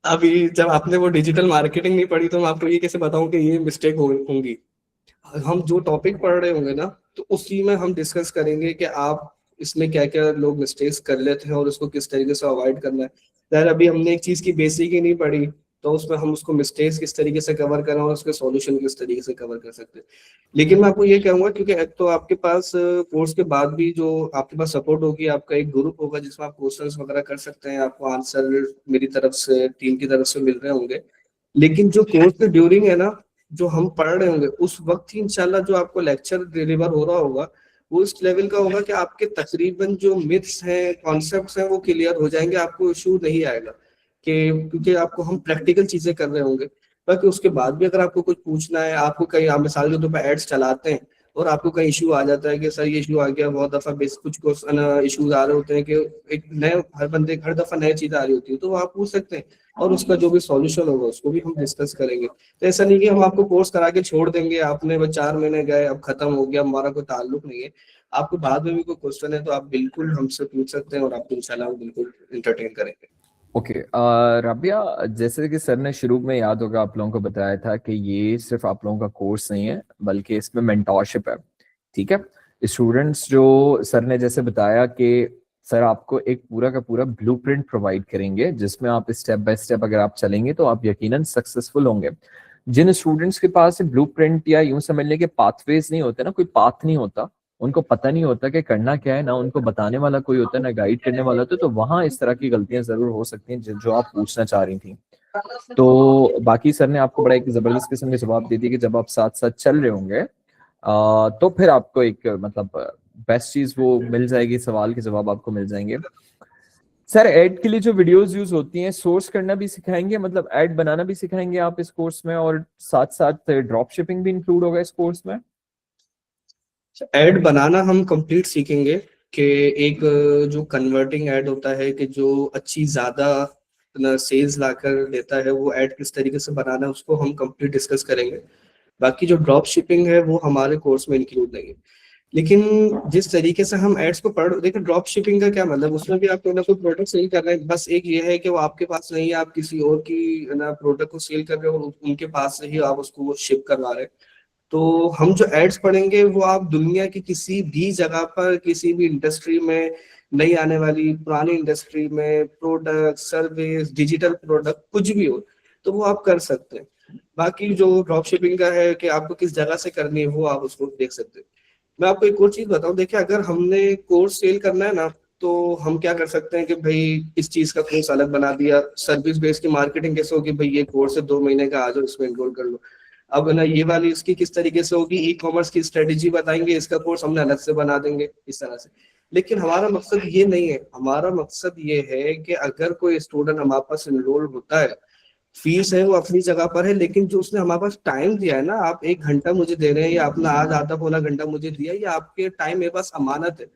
अभी जब आपने वो डिजिटल मार्केटिंग नहीं पढ़ी, तो मैं आपको ये कैसे बताऊं कि ये मिस्टेक होंगी। हम जो टॉपिक पढ़ रहे होंगे ना, तो उसी में हम डिस्कस करेंगे कि आप इसमें क्या क्या लोग मिस्टेक्स कर लेते हैं और उसको किस तरीके से अवॉइड करना है। यार अभी हमने एक चीज की बेसिक ही नहीं पढ़ी, तो उसमें हम उसको मिस्टेक्स किस तरीके से कवर करें और उसके सॉल्यूशन किस तरीके से कवर कर सकते हैं। लेकिन मैं आपको ये कहूंगा, क्योंकि एक तो आपके पास कोर्स के बाद भी जो आपके पास सपोर्ट होगी, आपका एक ग्रुप होगा जिसमें आप क्वेश्चंस वगैरह कर सकते हैं, आपको आंसर मेरी तरफ से, टीम की तरफ से मिल रहे होंगे। लेकिन जो कोर्स के ड्यूरिंग है ना, जो हम पढ़ रहे होंगे, उस वक्त ही इंशाल्लाह जो आपको लेक्चर डिलीवर हो रहा होगा, वो इस लेवल का होगा कि आपके तकरीबन जो मिथ्स हैं, कॉन्सेप्ट्स हैं, वो क्लियर हो जाएंगे। आपको इशू नहीं आएगा कि, क्योंकि आपको हम प्रैक्टिकल चीजें कर रहे होंगे। बाकी उसके बाद भी अगर आपको कुछ पूछना है, आपको कहीं, आप मिसाल के तौर पर एड्स चलाते हैं और आपको कहीं इशू आ जाता है कि सर ये इशू आ गया, बहुत दफा बेसिक कुछ इशूज आ रहे होते हैं कि एक नए, हर बंदे हर दफा नई चीजें आ रही होती है, तो वो आप पूछ सकते हैं, और उसका जो भी सॉल्यूशन होगा उसको भी हम डिस्कस करेंगे। तो ऐसा नहीं कि हम आपको कोर्स करा के छोड़ देंगे, आपने वो 4 महीने गए, अब खत्म हो गया, हमारा कोई ताल्लुक नहीं है। आपको बाद में भी कोई क्वेश्चन है तो आप बिल्कुल हमसे पूछ सकते हैं, और आपको इंशाल्लाह बिल्कुल इंटरटेन करेंगे। ओके। राबिया, जैसे कि सर ने शुरू में, याद होगा, आप लोगों को बताया था कि ये सिर्फ आप लोगों का कोर्स नहीं है बल्कि इसमें मेंटोरशिप है। ठीक है। स्टूडेंट्स जो सर ने जैसे बताया कि सर आपको एक पूरा का पूरा ब्लूप्रिंट प्रोवाइड करेंगे जिसमें आप स्टेप बाय स्टेप अगर आप चलेंगे तो आप यकीनन सक्सेसफुल होंगे। जिन स्टूडेंट्स के पास ब्लूप्रिंट या यूं समझ लें कि पाथवेज नहीं होते ना, कोई पाथ नहीं होता, उनको पता नहीं होता कि करना क्या है, ना उनको बताने वाला कोई होता है, ना गाइड करने वाला होता है, तो वहां इस तरह की गलतियां जरूर हो सकती हैं जो आप पूछना चाह रही थी। तो बाकी सर ने आपको बड़ा एक जबरदस्त किस्म के जवाब दे दिए कि जब आप साथ साथ चल रहे होंगे तो फिर आपको एक मतलब बेस्ट चीज वो मिल जाएगी, सवाल के जवाब आपको मिल जाएंगे। सर एड के लिए जो वीडियोस यूज होती हैं, सोर्स करना भी सिखाएंगे, मतलब एड बनाना भी सिखाएंगे आप इस कोर्स में, और साथ साथ ड्रॉप शिपिंग भी इंक्लूड होगा इस कोर्स में? एड बनाना हम कंप्लीट सीखेंगे कि एक जो कन्वर्टिंग एड होता है, कि जो अच्छी ज्यादा सेल्स लाकर देता है, वो एड किस तरीके से बनाना है, उसको हम कंप्लीट डिस्कस करेंगे। बाकी जो ड्रॉप शिपिंग है वो हमारे कोर्स में इंक्लूड नहीं है। लेकिन जिस तरीके से हम एड्स को पढ़, देखिए ड्रॉप शिपिंग का क्या मतलब, उसमें भी आप कोई ना कोई प्रोडक्ट सेल कर रहे हैं, बस एक ये है कि वो आपके पास नहीं है, आप किसी और की ना प्रोडक्ट को सेल कर रहे हो, और उनके पास से ही आप उसको शिप करवा रहे हैं। तो हम जो एड्स पढ़ेंगे, वो आप दुनिया की किसी भी जगह पर, किसी भी इंडस्ट्री में, नई आने वाली, पुरानी इंडस्ट्री में, प्रोडक्ट, सर्विस, डिजिटल प्रोडक्ट, कुछ भी हो, तो वो आप कर सकते हैं। बाकी जो ड्रॉप शिपिंग का है कि आपको किस जगह से करनी है, वो आप उसको देख सकते हैं। मैं आपको एक और चीज बताऊं, देखिए अगर हमने कोर्स सेल करना है ना, तो हम क्या कर सकते हैं कि भाई इस चीज का कोर्स अलग बना दिया। सर्विस बेस्ड की मार्केटिंग कैसे होगी, भाई ये कोर्स है 2 महीने का, आ जाओ इसमें एनरोल कर लो। अब ना ये वाली इसकी किस तरीके से होगी, ई कॉमर्स की स्ट्रेटेजी बताएंगे, इसका कोर्स हमने अलग से बना देंगे, इस तरह से। लेकिन हमारा मकसद ये नहीं है। हमारा मकसद ये है कि अगर कोई स्टूडेंट हमारे पास एनरोल होता है, फीस है वो अपनी जगह पर है, लेकिन जो उसने हमारे पास टाइम दिया है ना, आप 1 घंटा मुझे दे रहे हैं, या अपना आज आधा पौना घंटा मुझे दिया, या आपके टाइम मेरे पास अमानत है।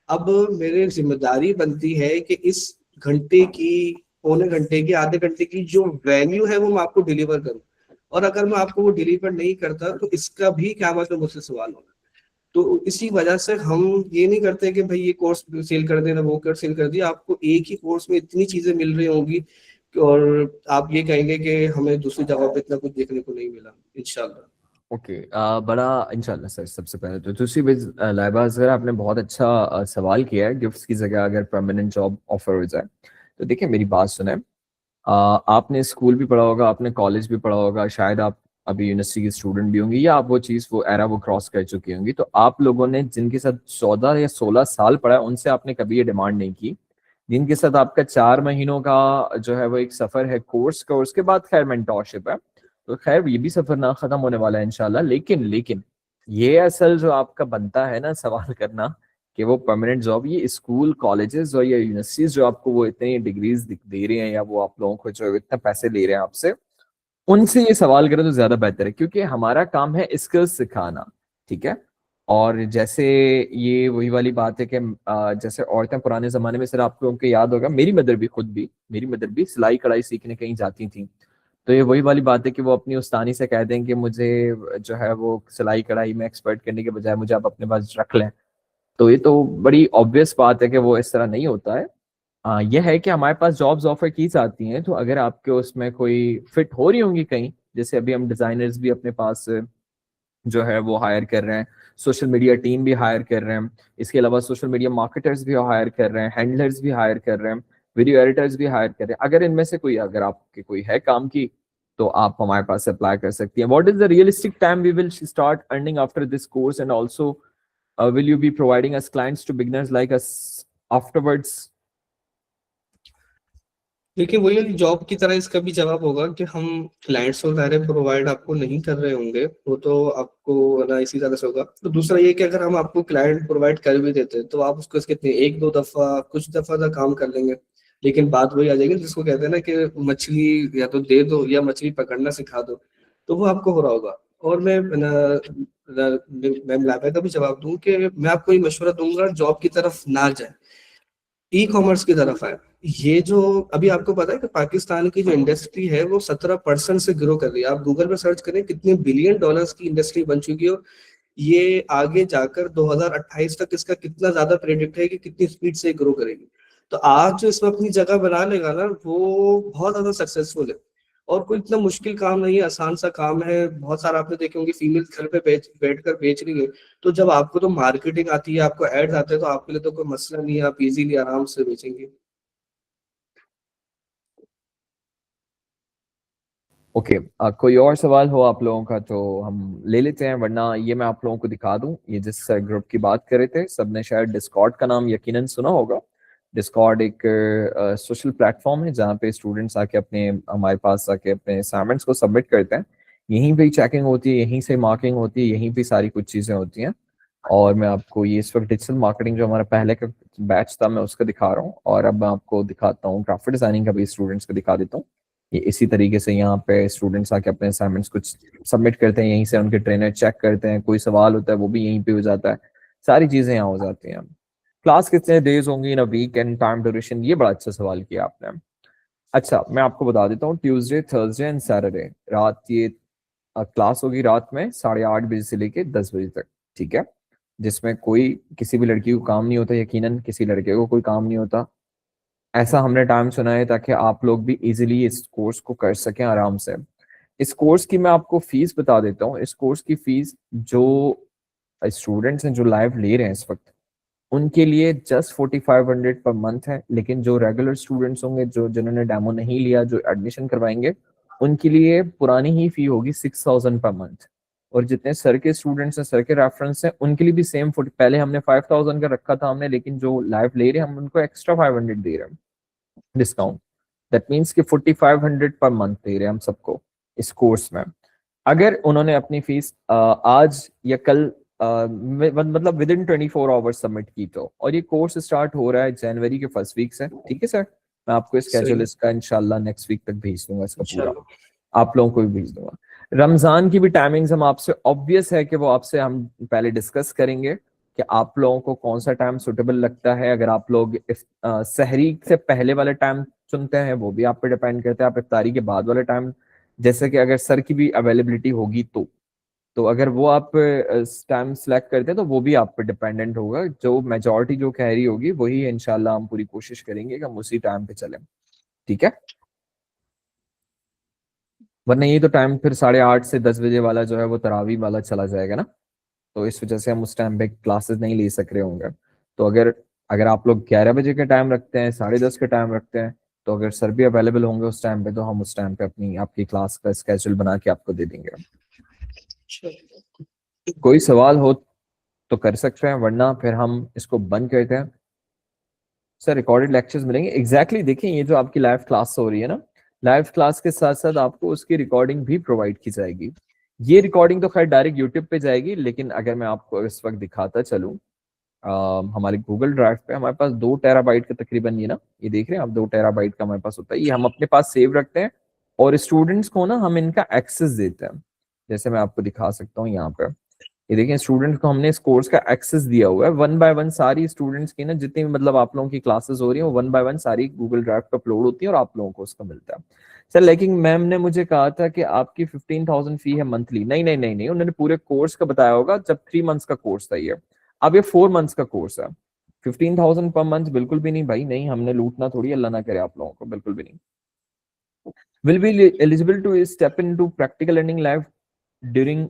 अब मेरी जिम्मेदारी बनती है कि इस घंटे की, पौने घंटे की, आधे घंटे की जो वैल्यू है, वो मैं आपको डिलीवर करूं। और अगर मैं आपको वो डिलीवर नहीं करता, तो इसका भी क्या मतलब मुझसे सवाल होगा। तो इसी वजह से हम ये नहीं करते कि भाई ये कोर्स सेल कर देना, वो कर सेल कर दिया। आपको एक ही कोर्स में इतनी चीजें मिल रही होंगी, और आप ये कहेंगे कि हमें दूसरी जगह पे इतना कुछ देखने को नहीं मिला, इंशाल्लाह। ओके, बड़ा इंशाल्लाह सर। सबसे पहले तो दूसरी बात, लाइबा सर आपने बहुत अच्छा सवाल किया है। गिफ्ट्स की जगह अगर परमानेंट जॉब ऑफर हो जाए तो देखिए मेरी बात सुने। आपने स्कूल भी पढ़ा होगा, आपने कॉलेज भी पढ़ा होगा, शायद आप अभी यूनिवर्सिटी के स्टूडेंट भी होंगे, या आप वो चीज़ वो एरा वो क्रॉस कर चुकी होंगी। तो आप लोगों ने जिनके साथ 14 या 16 साल पढ़ा है उनसे आपने कभी ये डिमांड नहीं की। जिनके साथ आपका 4 महीनों का जो है वो एक सफर है कोर्स का, उसके बाद खैर मेंटोरशिप है, तो खैर ये भी सफर ना खत्म होने वाला है इंशाल्लाह। लेकिन ये असल जो आपका बनता है ना सवाल करना कि वो परमानेंट जॉब, ये स्कूल कॉलेजेस और या यूनिवर्सिटीज जो आपको वो इतनी डिग्रीज दे रहे हैं या वो आप लोगों को जो इतना पैसे ले रहे हैं आपसे, उनसे ये सवाल करें तो ज्यादा बेहतर है, क्योंकि हमारा काम है स्किल्स सिखाना। ठीक है। और जैसे ये वही वाली बात है कि जैसे औरतें पुराने जमाने में, सर आपको उनके याद होगा, मेरी मदर भी सिलाई कढ़ाई सीखने कहीं जाती थी। तो ये वही वाली बात है कि वो अपनी उस्तानी से कह दें कि मुझे जो है वो सिलाई कढ़ाई में एक्सपर्ट करने के बजाय मुझे आप अपने पास रख लें। तो ये तो बड़ी ऑब्वियस बात है कि वो इस तरह नहीं होता है। यह है कि हमारे पास जॉब्स ऑफर की जाती हैं, तो अगर आपके उसमें कोई फिट हो रही होंगी कहीं, जैसे अभी हम डिजाइनर्स भी अपने पास जो है वो हायर कर रहे हैं, सोशल मीडिया टीम भी हायर कर रहे हैं, इसके अलावा सोशल मीडिया मार्केटर्स भी हायर कर रहे हैं, हैंडलर्स भी हायर कर रहे हैं, वीडियो एडिटर्स भी हायर कर रहे हैं। अगर इनमें से कोई, अगर आपके कोई है काम की, तो आप हमारे पास अप्लाई कर सकती हैं। What is the realistic time we will start earning after this course, and also will you be providing us clients to beginners like us afterwards? देखिए वही जॉब की तरह इसका भी जवाब होगा कि हम क्लाइंट्स वगैरह प्रोवाइड आपको नहीं कर रहे होंगे, वो तो आपको ना इसी तरह से होगा। तो दूसरा ये कि अगर हम आपको क्लाइंट प्रोवाइड कर भी देते हैं तो आप उसको कितने एक दो दफा कुछ दफा का काम कर लेंगे, लेकिन बात वही आ जाएगी जिसको कहते हैं ना कि मछली या तो दे दो या मछली पकड़ना सिखा दो, तो वो आपको हो रहा होगा। और मैं लाइबा का भी जवाब दूं कि मैं आपको ये मशवरा दूंगा जॉब की तरफ ना जाए, ई कॉमर्स की तरफ आए। ये जो अभी आपको पता है कि पाकिस्तान की जो इंडस्ट्री है वो 17% से ग्रो कर रही है। आप गूगल पे सर्च करें कितने बिलियन डॉलर्स की इंडस्ट्री बन चुकी है। ये आगे जाकर 2028 तक इसका कितना ज्यादा प्रेडिक्ट है कि कितनी स्पीड से ग्रो करेगी। तो आज जो इसमें अपनी जगह बना लेगा ना वो बहुत ज्यादा सक्सेसफुल है। और कोई इतना मुश्किल काम नहीं है, आसान सा काम है। बहुत सारा आपने देखे होंगे फीमेल घर पे बैठ कर बेच रही है। तो जब आपको तो मार्केटिंग आती है, आपको एड्स आते हैं, तो आपके लिए तो कोई मसला नहीं है, आप इजीली आराम से बेचेंगे। ओके, कोई और सवाल हो आप लोगों का तो हम ले लेते हैं, वरना ये मैं आप लोगों को दिखा दूं। ये जिस ग्रुप की बात कर रहे थे, सबने शायद डिस्कॉर्ड का नाम यकीनन सुना होगा। डिस्कॉर्ड एक सोशल प्लेटफॉर्म है जहाँ पे स्टूडेंट्स आके अपने हमारे पास आके अपने असाइनमेंट्स को सबमिट करते हैं। यहीं पे चेकिंग होती है, यहीं से मार्किंग होती है, यहीं पे सारी कुछ चीज़ें होती हैं। और मैं आपको ये इस वक्त डिजिटल मार्केटिंग जो हमारा पहले का बैच था मैं उसका दिखा रहा हूँ, और अब मैं आपको दिखाता हूँ ग्राफिक डिजाइनिंग का भी स्टूडेंट्स को दिखा देता हूँ। ये इसी तरीके से यहाँ पे स्टूडेंट्स आके अपने असाइनमेंट्स कुछ सबमिट करते हैं, यहीं से उनके ट्रेनर चेक करते हैं, कोई सवाल होता है वो भी यहीं पे हो जाता है, सारी चीजें यहाँ हो जाती हैं। क्लास कितने डेज होंगी in a week and time duration, ये बड़ा अच्छा सवाल किया आपने। अच्छा, मैं आपको बता देता हूँ, ट्यूसडे थर्सडे एंड सैटरडे रात ये क्लास होगी, रात में 8:30 बजे से लेके 10 बजे तक। ठीक है। जिसमें कोई किसी भी लड़की को काम नहीं होता, यकीनन किसी लड़के को कोई काम नहीं होता, ऐसा हमने टाइम चुना है ताकि आप लोग भी इजीली इस कोर्स को कर सकें आराम से। इस कोर्स की मैं आपको फीस बता देता हूँ। इस कोर्स की फीस जो स्टूडेंट्स हैं जो लाइव ले रहे हैं इस वक्त, उनके लिए जस्ट 4500 पर मंथ है। लेकिन जो रेगुलर स्टूडेंट्स होंगे, जो जिन्होंने डेमो नहीं लिया, जो एडमिशन करवाएंगे, उनके लिए पुरानी ही फी होगी 6000 पर मंथ। और जितने सर के स्टूडेंट्स हैं, सर के रेफरेंस हैं, उनके लिए भी सेम। पहले हमने 5000 का रखा था हमने, लेकिन जो लाइव ले रहे हैं हम उनको एक्स्ट्रा 500 दे रहे हैं डिस्काउंट। दैट मीन्स कि 4500 पर मंथ दे रहे हैं हम सबको इस कोर्स में। अगर उन्होंने अपनी फीस आज या कल मतलब विद इन 24 आवर्स सबमिट की तो, और ये कोर्स स्टार्ट हो रहा है जनवरी के फर्स्ट वीक से। ठीक है सर, मैं आपको सही, स्केड्यूल इसका इंशाल्लाह नेक्स्ट वीक तक भेज दूंगा, इसका पूरा इंशाल्लाह। आप लोगों को भी भेज दूंगा। रमजान की भी टाइमिंग्स हम आपसे, ऑब्वियस है कि वो आपसे हम पहले डिस्कस करेंगे कि आप लोगों को कौन सा टाइम सुटेबल लगता है। अगर आप लोग सहरी से पहले वाले टाइम चुनते हैं वो भी आप पे डिपेंड करता है, आप इफ्तारी के बाद वाले टाइम, जैसे कि अगर सर की भी अवेलेबिलिटी होगी तो अगर वो आप टाइम सेलेक्ट करते हैं तो वो भी आप पे डिपेंडेंट होगा। जो मेजोरिटी जो कह रही होगी वही इंशाल्लाह हम पूरी कोशिश करेंगे कि हम उसी टाइम पे चलें। ठीक है। वरना ये तो टाइम फिर 8:30 से 10 बजे वाला जो है वो तरावी वाला चला जाएगा ना, तो इस वजह से हम उस टाइम पे क्लासेस नहीं ले सक रहे होंगे। तो अगर अगर आप लोग 11 बजे का टाइम रखते हैं, 10:30 का टाइम रखते हैं, तो अगर सर भी अवेलेबल होंगे उस टाइम पे, तो हम उस टाइम पे अपनी आपकी क्लास का स्केड्यूल बना के आपको दे देंगे। कोई सवाल हो तो कर सकते हैं, वरना फिर हम इसको बंद करते हैं। सर रिकॉर्डेड लेक्चर्स मिलेंगे, एग्जैक्टली देखिए ये जो आपकी लाइव क्लास हो रही है ना, लाइव क्लास के साथ साथ आपको उसकी रिकॉर्डिंग भी प्रोवाइड की जाएगी। ये रिकॉर्डिंग तो खैर डायरेक्ट यूट्यूब पे जाएगी, लेकिन अगर मैं आपको इस वक्त दिखाता चलूँ, हमारे गूगल ड्राइव पे हमारे पास 2 टेराबाइट का तकरीबन, ये ना ये देख रहे हैं आप, 2 टेराबाइट का हमारे पास होता है, ये हम अपने पास सेव रखते हैं और स्टूडेंट्स को ना हम इनका एक्सेस देते हैं। जैसे मैं आपको दिखा सकता हूँ यहाँ पे, ये देखिए स्टूडेंट्स को हमने इस कोर्स का एक्सेस दिया हुआ है। 1 बाय 1 सारी स्टूडेंट्स की ना, जितनी भी मतलब आप लोगों की क्लासेस हो रही हैं, वो 1 बाय 1 सारी गूगल ड्राइव पे अपलोड होती है और आप लोगों को उसका मिलता है। सर लेकिन मैम ने मुझे कहा था कि आपकी 15,000 फी है मंथली। नहीं नहीं नहीं नहीं, उन्होंने पूरे कोर्स का बताया होगा, जब 3 मंथ्स का कोर्स था ये, अब ये 4 मंथ्स का कोर्स है। 15,000 पर मंथ बिल्कुल भी नहीं भाई, नहीं, हमने लूटना थोड़ी, अल्लाह ना करे आप लोगों को, बिल्कुल भी नहीं। Will be eligible to step into practical learning live during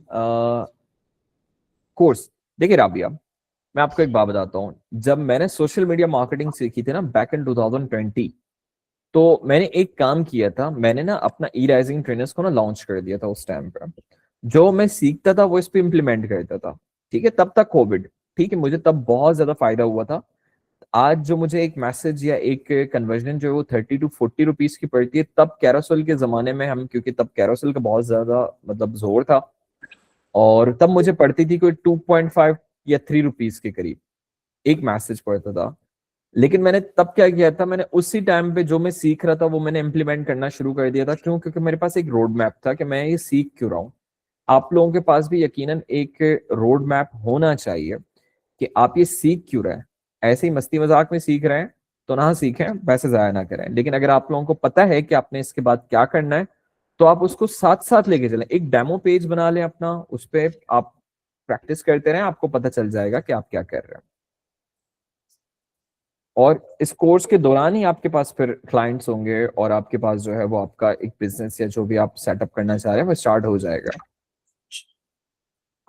course. देखिए राबिया, मैं आपको एक बात बताता हूँ, जब मैंने सोशल मीडिया मार्केटिंग सीखी थी ना बैक इन 2020, तो मैंने एक काम किया था, मैंने ना अपना ई राइजिंग ट्रेनर्स को ना लॉन्च कर दिया था उस टाइम पे। जो मैं सीखता था वो इस पे इम्प्लीमेंट करता था, ठीक है, तब तक कोविड, ठीक है, मुझे तब बहुत ज्यादा फायदा हुआ था। आज जो मुझे एक मैसेज या एक कन्वर्जन जो है वो 30 to 40 रुपीज की पड़ती है, तब कैरोसेल के जमाने में हम, क्योंकि तब कैरोसेल का बहुत ज्यादा मतलब जोर था, और तब मुझे पड़ती थी कोई 2.5 या 3 रुपीज के करीब एक मैसेज पड़ता था। लेकिन मैंने तब क्या किया था, मैंने उसी टाइम पे जो मैं सीख रहा था वो मैंने इंप्लीमेंट करना शुरू कर दिया था। क्यों? क्योंकि मेरे पास एक रोड मैप था कि मैं ये सीख क्यों रहा हूँ। आप लोगों के पास भी यकीनन एक रोड मैप होना चाहिए कि आप ये सीख क्यों रहे हैं। ऐसे ही मस्ती मजाक में सीख रहे हैं तो ना सीखें, पैसे जाया ना करें। लेकिन अगर आप लोगों को पता है कि आपने इसके बाद क्या करना है, तो आप उसको साथ साथ लेके चलें। एक डेमो पेज बना लें अपना, उस पर आप प्रैक्टिस करते रहें, आपको पता चल जाएगा कि आप क्या कर रहे हैं। और इस कोर्स के दौरान ही आपके पास फिर क्लाइंट्स होंगे और आपके पास जो है वो आपका एक बिजनेस या जो भी आप सेटअप करना चाह रहे हैं वो स्टार्ट हो जाएगा।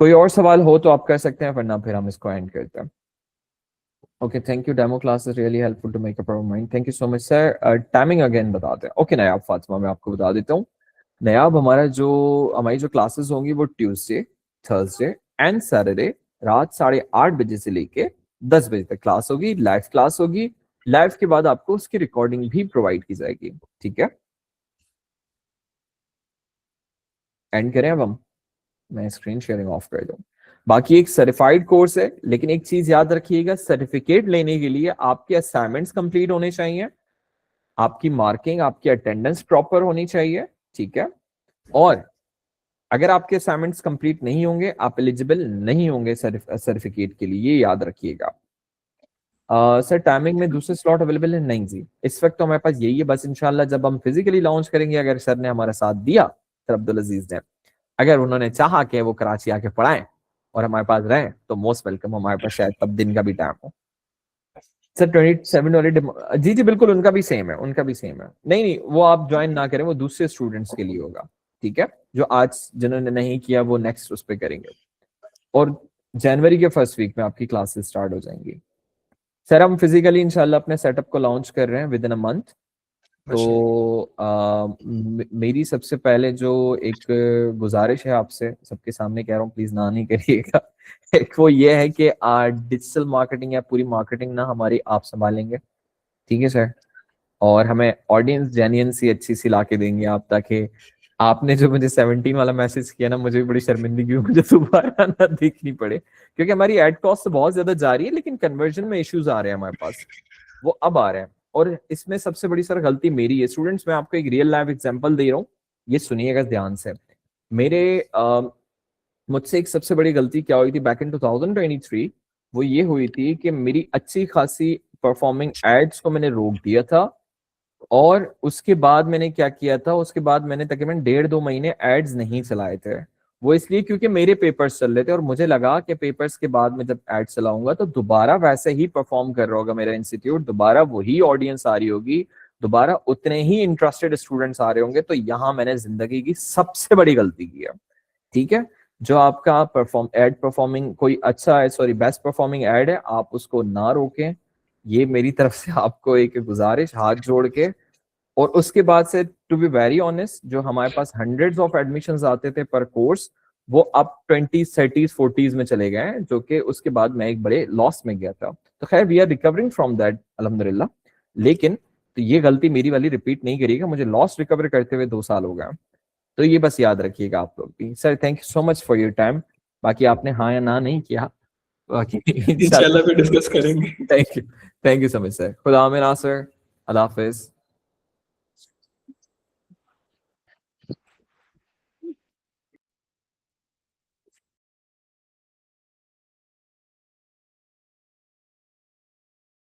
कोई और सवाल हो तो आप कर सकते हैं, वरना फिर हम इसको एंड करते हैं। Okay, thank you, demo class is really helpful to make up our mind, thank you so much sir. Timing again बताते हैं। ओके नायाब फातिमा, मैं आपको बता देता हूँ। नायाब, हमारी जो क्लासेस होंगी वो ट्यूसडे, थर्सडे एंड सैटरडे रात 8:30 से लेके 10 बजे तक क्लास होगी, लाइव क्लास होगी। लाइव के बाद आपको उसकी रिकॉर्डिंग भी प्रोवाइड की जाएगी, ठीक है। एंड करें अब हम, मैं स्क्रीन शेयरिंग ऑफ कर दूं। बाकी एक सर्टिफाइड कोर्स है, लेकिन एक चीज याद रखिएगा, सर्टिफिकेट लेने के लिए आपके असाइनमेंट्स कंप्लीट होने चाहिए, आपकी मार्किंग, आपकी अटेंडेंस प्रॉपर होनी चाहिए, ठीक है। और अगर आपके असाइनमेंट्स कंप्लीट नहीं होंगे, आप एलिजिबल नहीं होंगे सर्टिफिकेट के लिए, ये याद रखिएगा। सर टाइमिंग में दूसरे स्लॉट अवेलेबल है? नहीं जी, इस वक्त तो हमारे पास यही है बस। इंशाल्लाह जब हम फिजिकली लॉन्च करेंगे, अगर सर ने हमारा साथ दिया, सर अब्दुल अजीज ने, अगर उन्होंने चाहा कि वो कराची आके पढ़ाएं और हमारे पास रहें, तो मोस्ट वेलकम। हमारे पास शायद तब दिन का भी टाइम हो। सर 27 वाले जी जी बिल्कुल, उनका भी सेम है, उनका भी सेम है। नहीं नहीं, वो आप ज्वाइन ना करें, वो दूसरे स्टूडेंट्स के लिए होगा, ठीक है। जो आज जिन्होंने नहीं किया वो नेक्स्ट उस पर करेंगे। और जनवरी के फर्स्ट वीक में आपकी क्लासेस स्टार्ट हो जाएंगी। सर हम फिजिकली इंशाल्लाह अपने सेटअप को लॉन्च कर रहे हैं विद इन अ मंथ। तो मेरी सबसे पहले जो एक गुजारिश है आपसे, सबके सामने कह रहा हूँ, प्लीज ना नहीं करिएगा। एक वो ये है कि डिजिटल मार्केटिंग या पूरी मार्केटिंग ना हमारी आप संभालेंगे, ठीक है सर। और हमें ऑडियंस जेन्युइन सी अच्छी सी ला के देंगे आप, ताकि आपने जो मुझे 17 वाला मैसेज किया ना, मुझे भी बड़ी शर्मिंदगी हुई, मुझे दोबारा ना देखनी पड़े, क्योंकि हमारी एड कॉस्ट बहुत ज्यादा जा रही है, लेकिन कन्वर्जन में इश्यूज आ रहे हैं हमारे पास, वो अब आ रहे हैं। और इसमें सबसे बड़ी सर गलती मेरी है। स्टूडेंट्स, मैं आपको एक रियल लाइफ एग्जांपल दे रहा हूँ, ये सुनिएगा ध्यान से। मेरे मुझसे एक सबसे बड़ी गलती क्या हुई थी बैक इन 2023, वो ये हुई थी कि मेरी अच्छी खासी परफॉर्मिंग एड्स को मैंने रोक दिया था। और उसके बाद मैंने क्या किया था, उसके बाद मैंने तकरीबन 1.5-2 महीने एड्स नहीं चलाए थे। वो इसलिए क्योंकि मेरे पेपर्स चल रहे थे और मुझे लगा कि पेपर्स के बाद में जब एड चलाऊंगा तो दोबारा वैसे ही परफॉर्म कर रहा होगा मेरा इंस्टीट्यूट, दोबारा वही ऑडियंस आ रही होगी, दोबारा उतने ही इंटरेस्टेड स्टूडेंट्स आ रहे होंगे। तो यहाँ मैंने जिंदगी की सबसे बड़ी गलती की है, ठीक है। जो आपका एड परफॉर्मिंग कोई अच्छा है, सॉरी बेस्ट परफॉर्मिंग एड है, आप उसको ना रोकें। ये मेरी तरफ से आपको एक गुजारिश, हाथ जोड़ के। और उसके बाद से टू बी वेरी ऑनेस्ट, जो हमारे पास हंड्रेड्स ऑफ एडमिशंस आते थे पर कोर्स, वो अब 20s 30s 40s में चले गए हैं, जो कि उसके बाद मैं एक बड़े लॉस में गया था। तो खैर we are recovering from that अल्हम्दुलिल्लाह। लेकिन तो ये गलती मेरी वाली रिपीट नहीं करिएगा, मुझे लॉस रिकवर करते हुए 2 साल हो गए। तो ये बस याद रखिएगा आप लोग भी। Sir thank you so much for your time. बाकी आपने हाँ या ना नहीं किया, बाकी इंशाल्लाह भी डिस्कस करेंगे। Thank you so much sir. खुदा हाफिज़ नासिर, अल्लाह हाफिज़।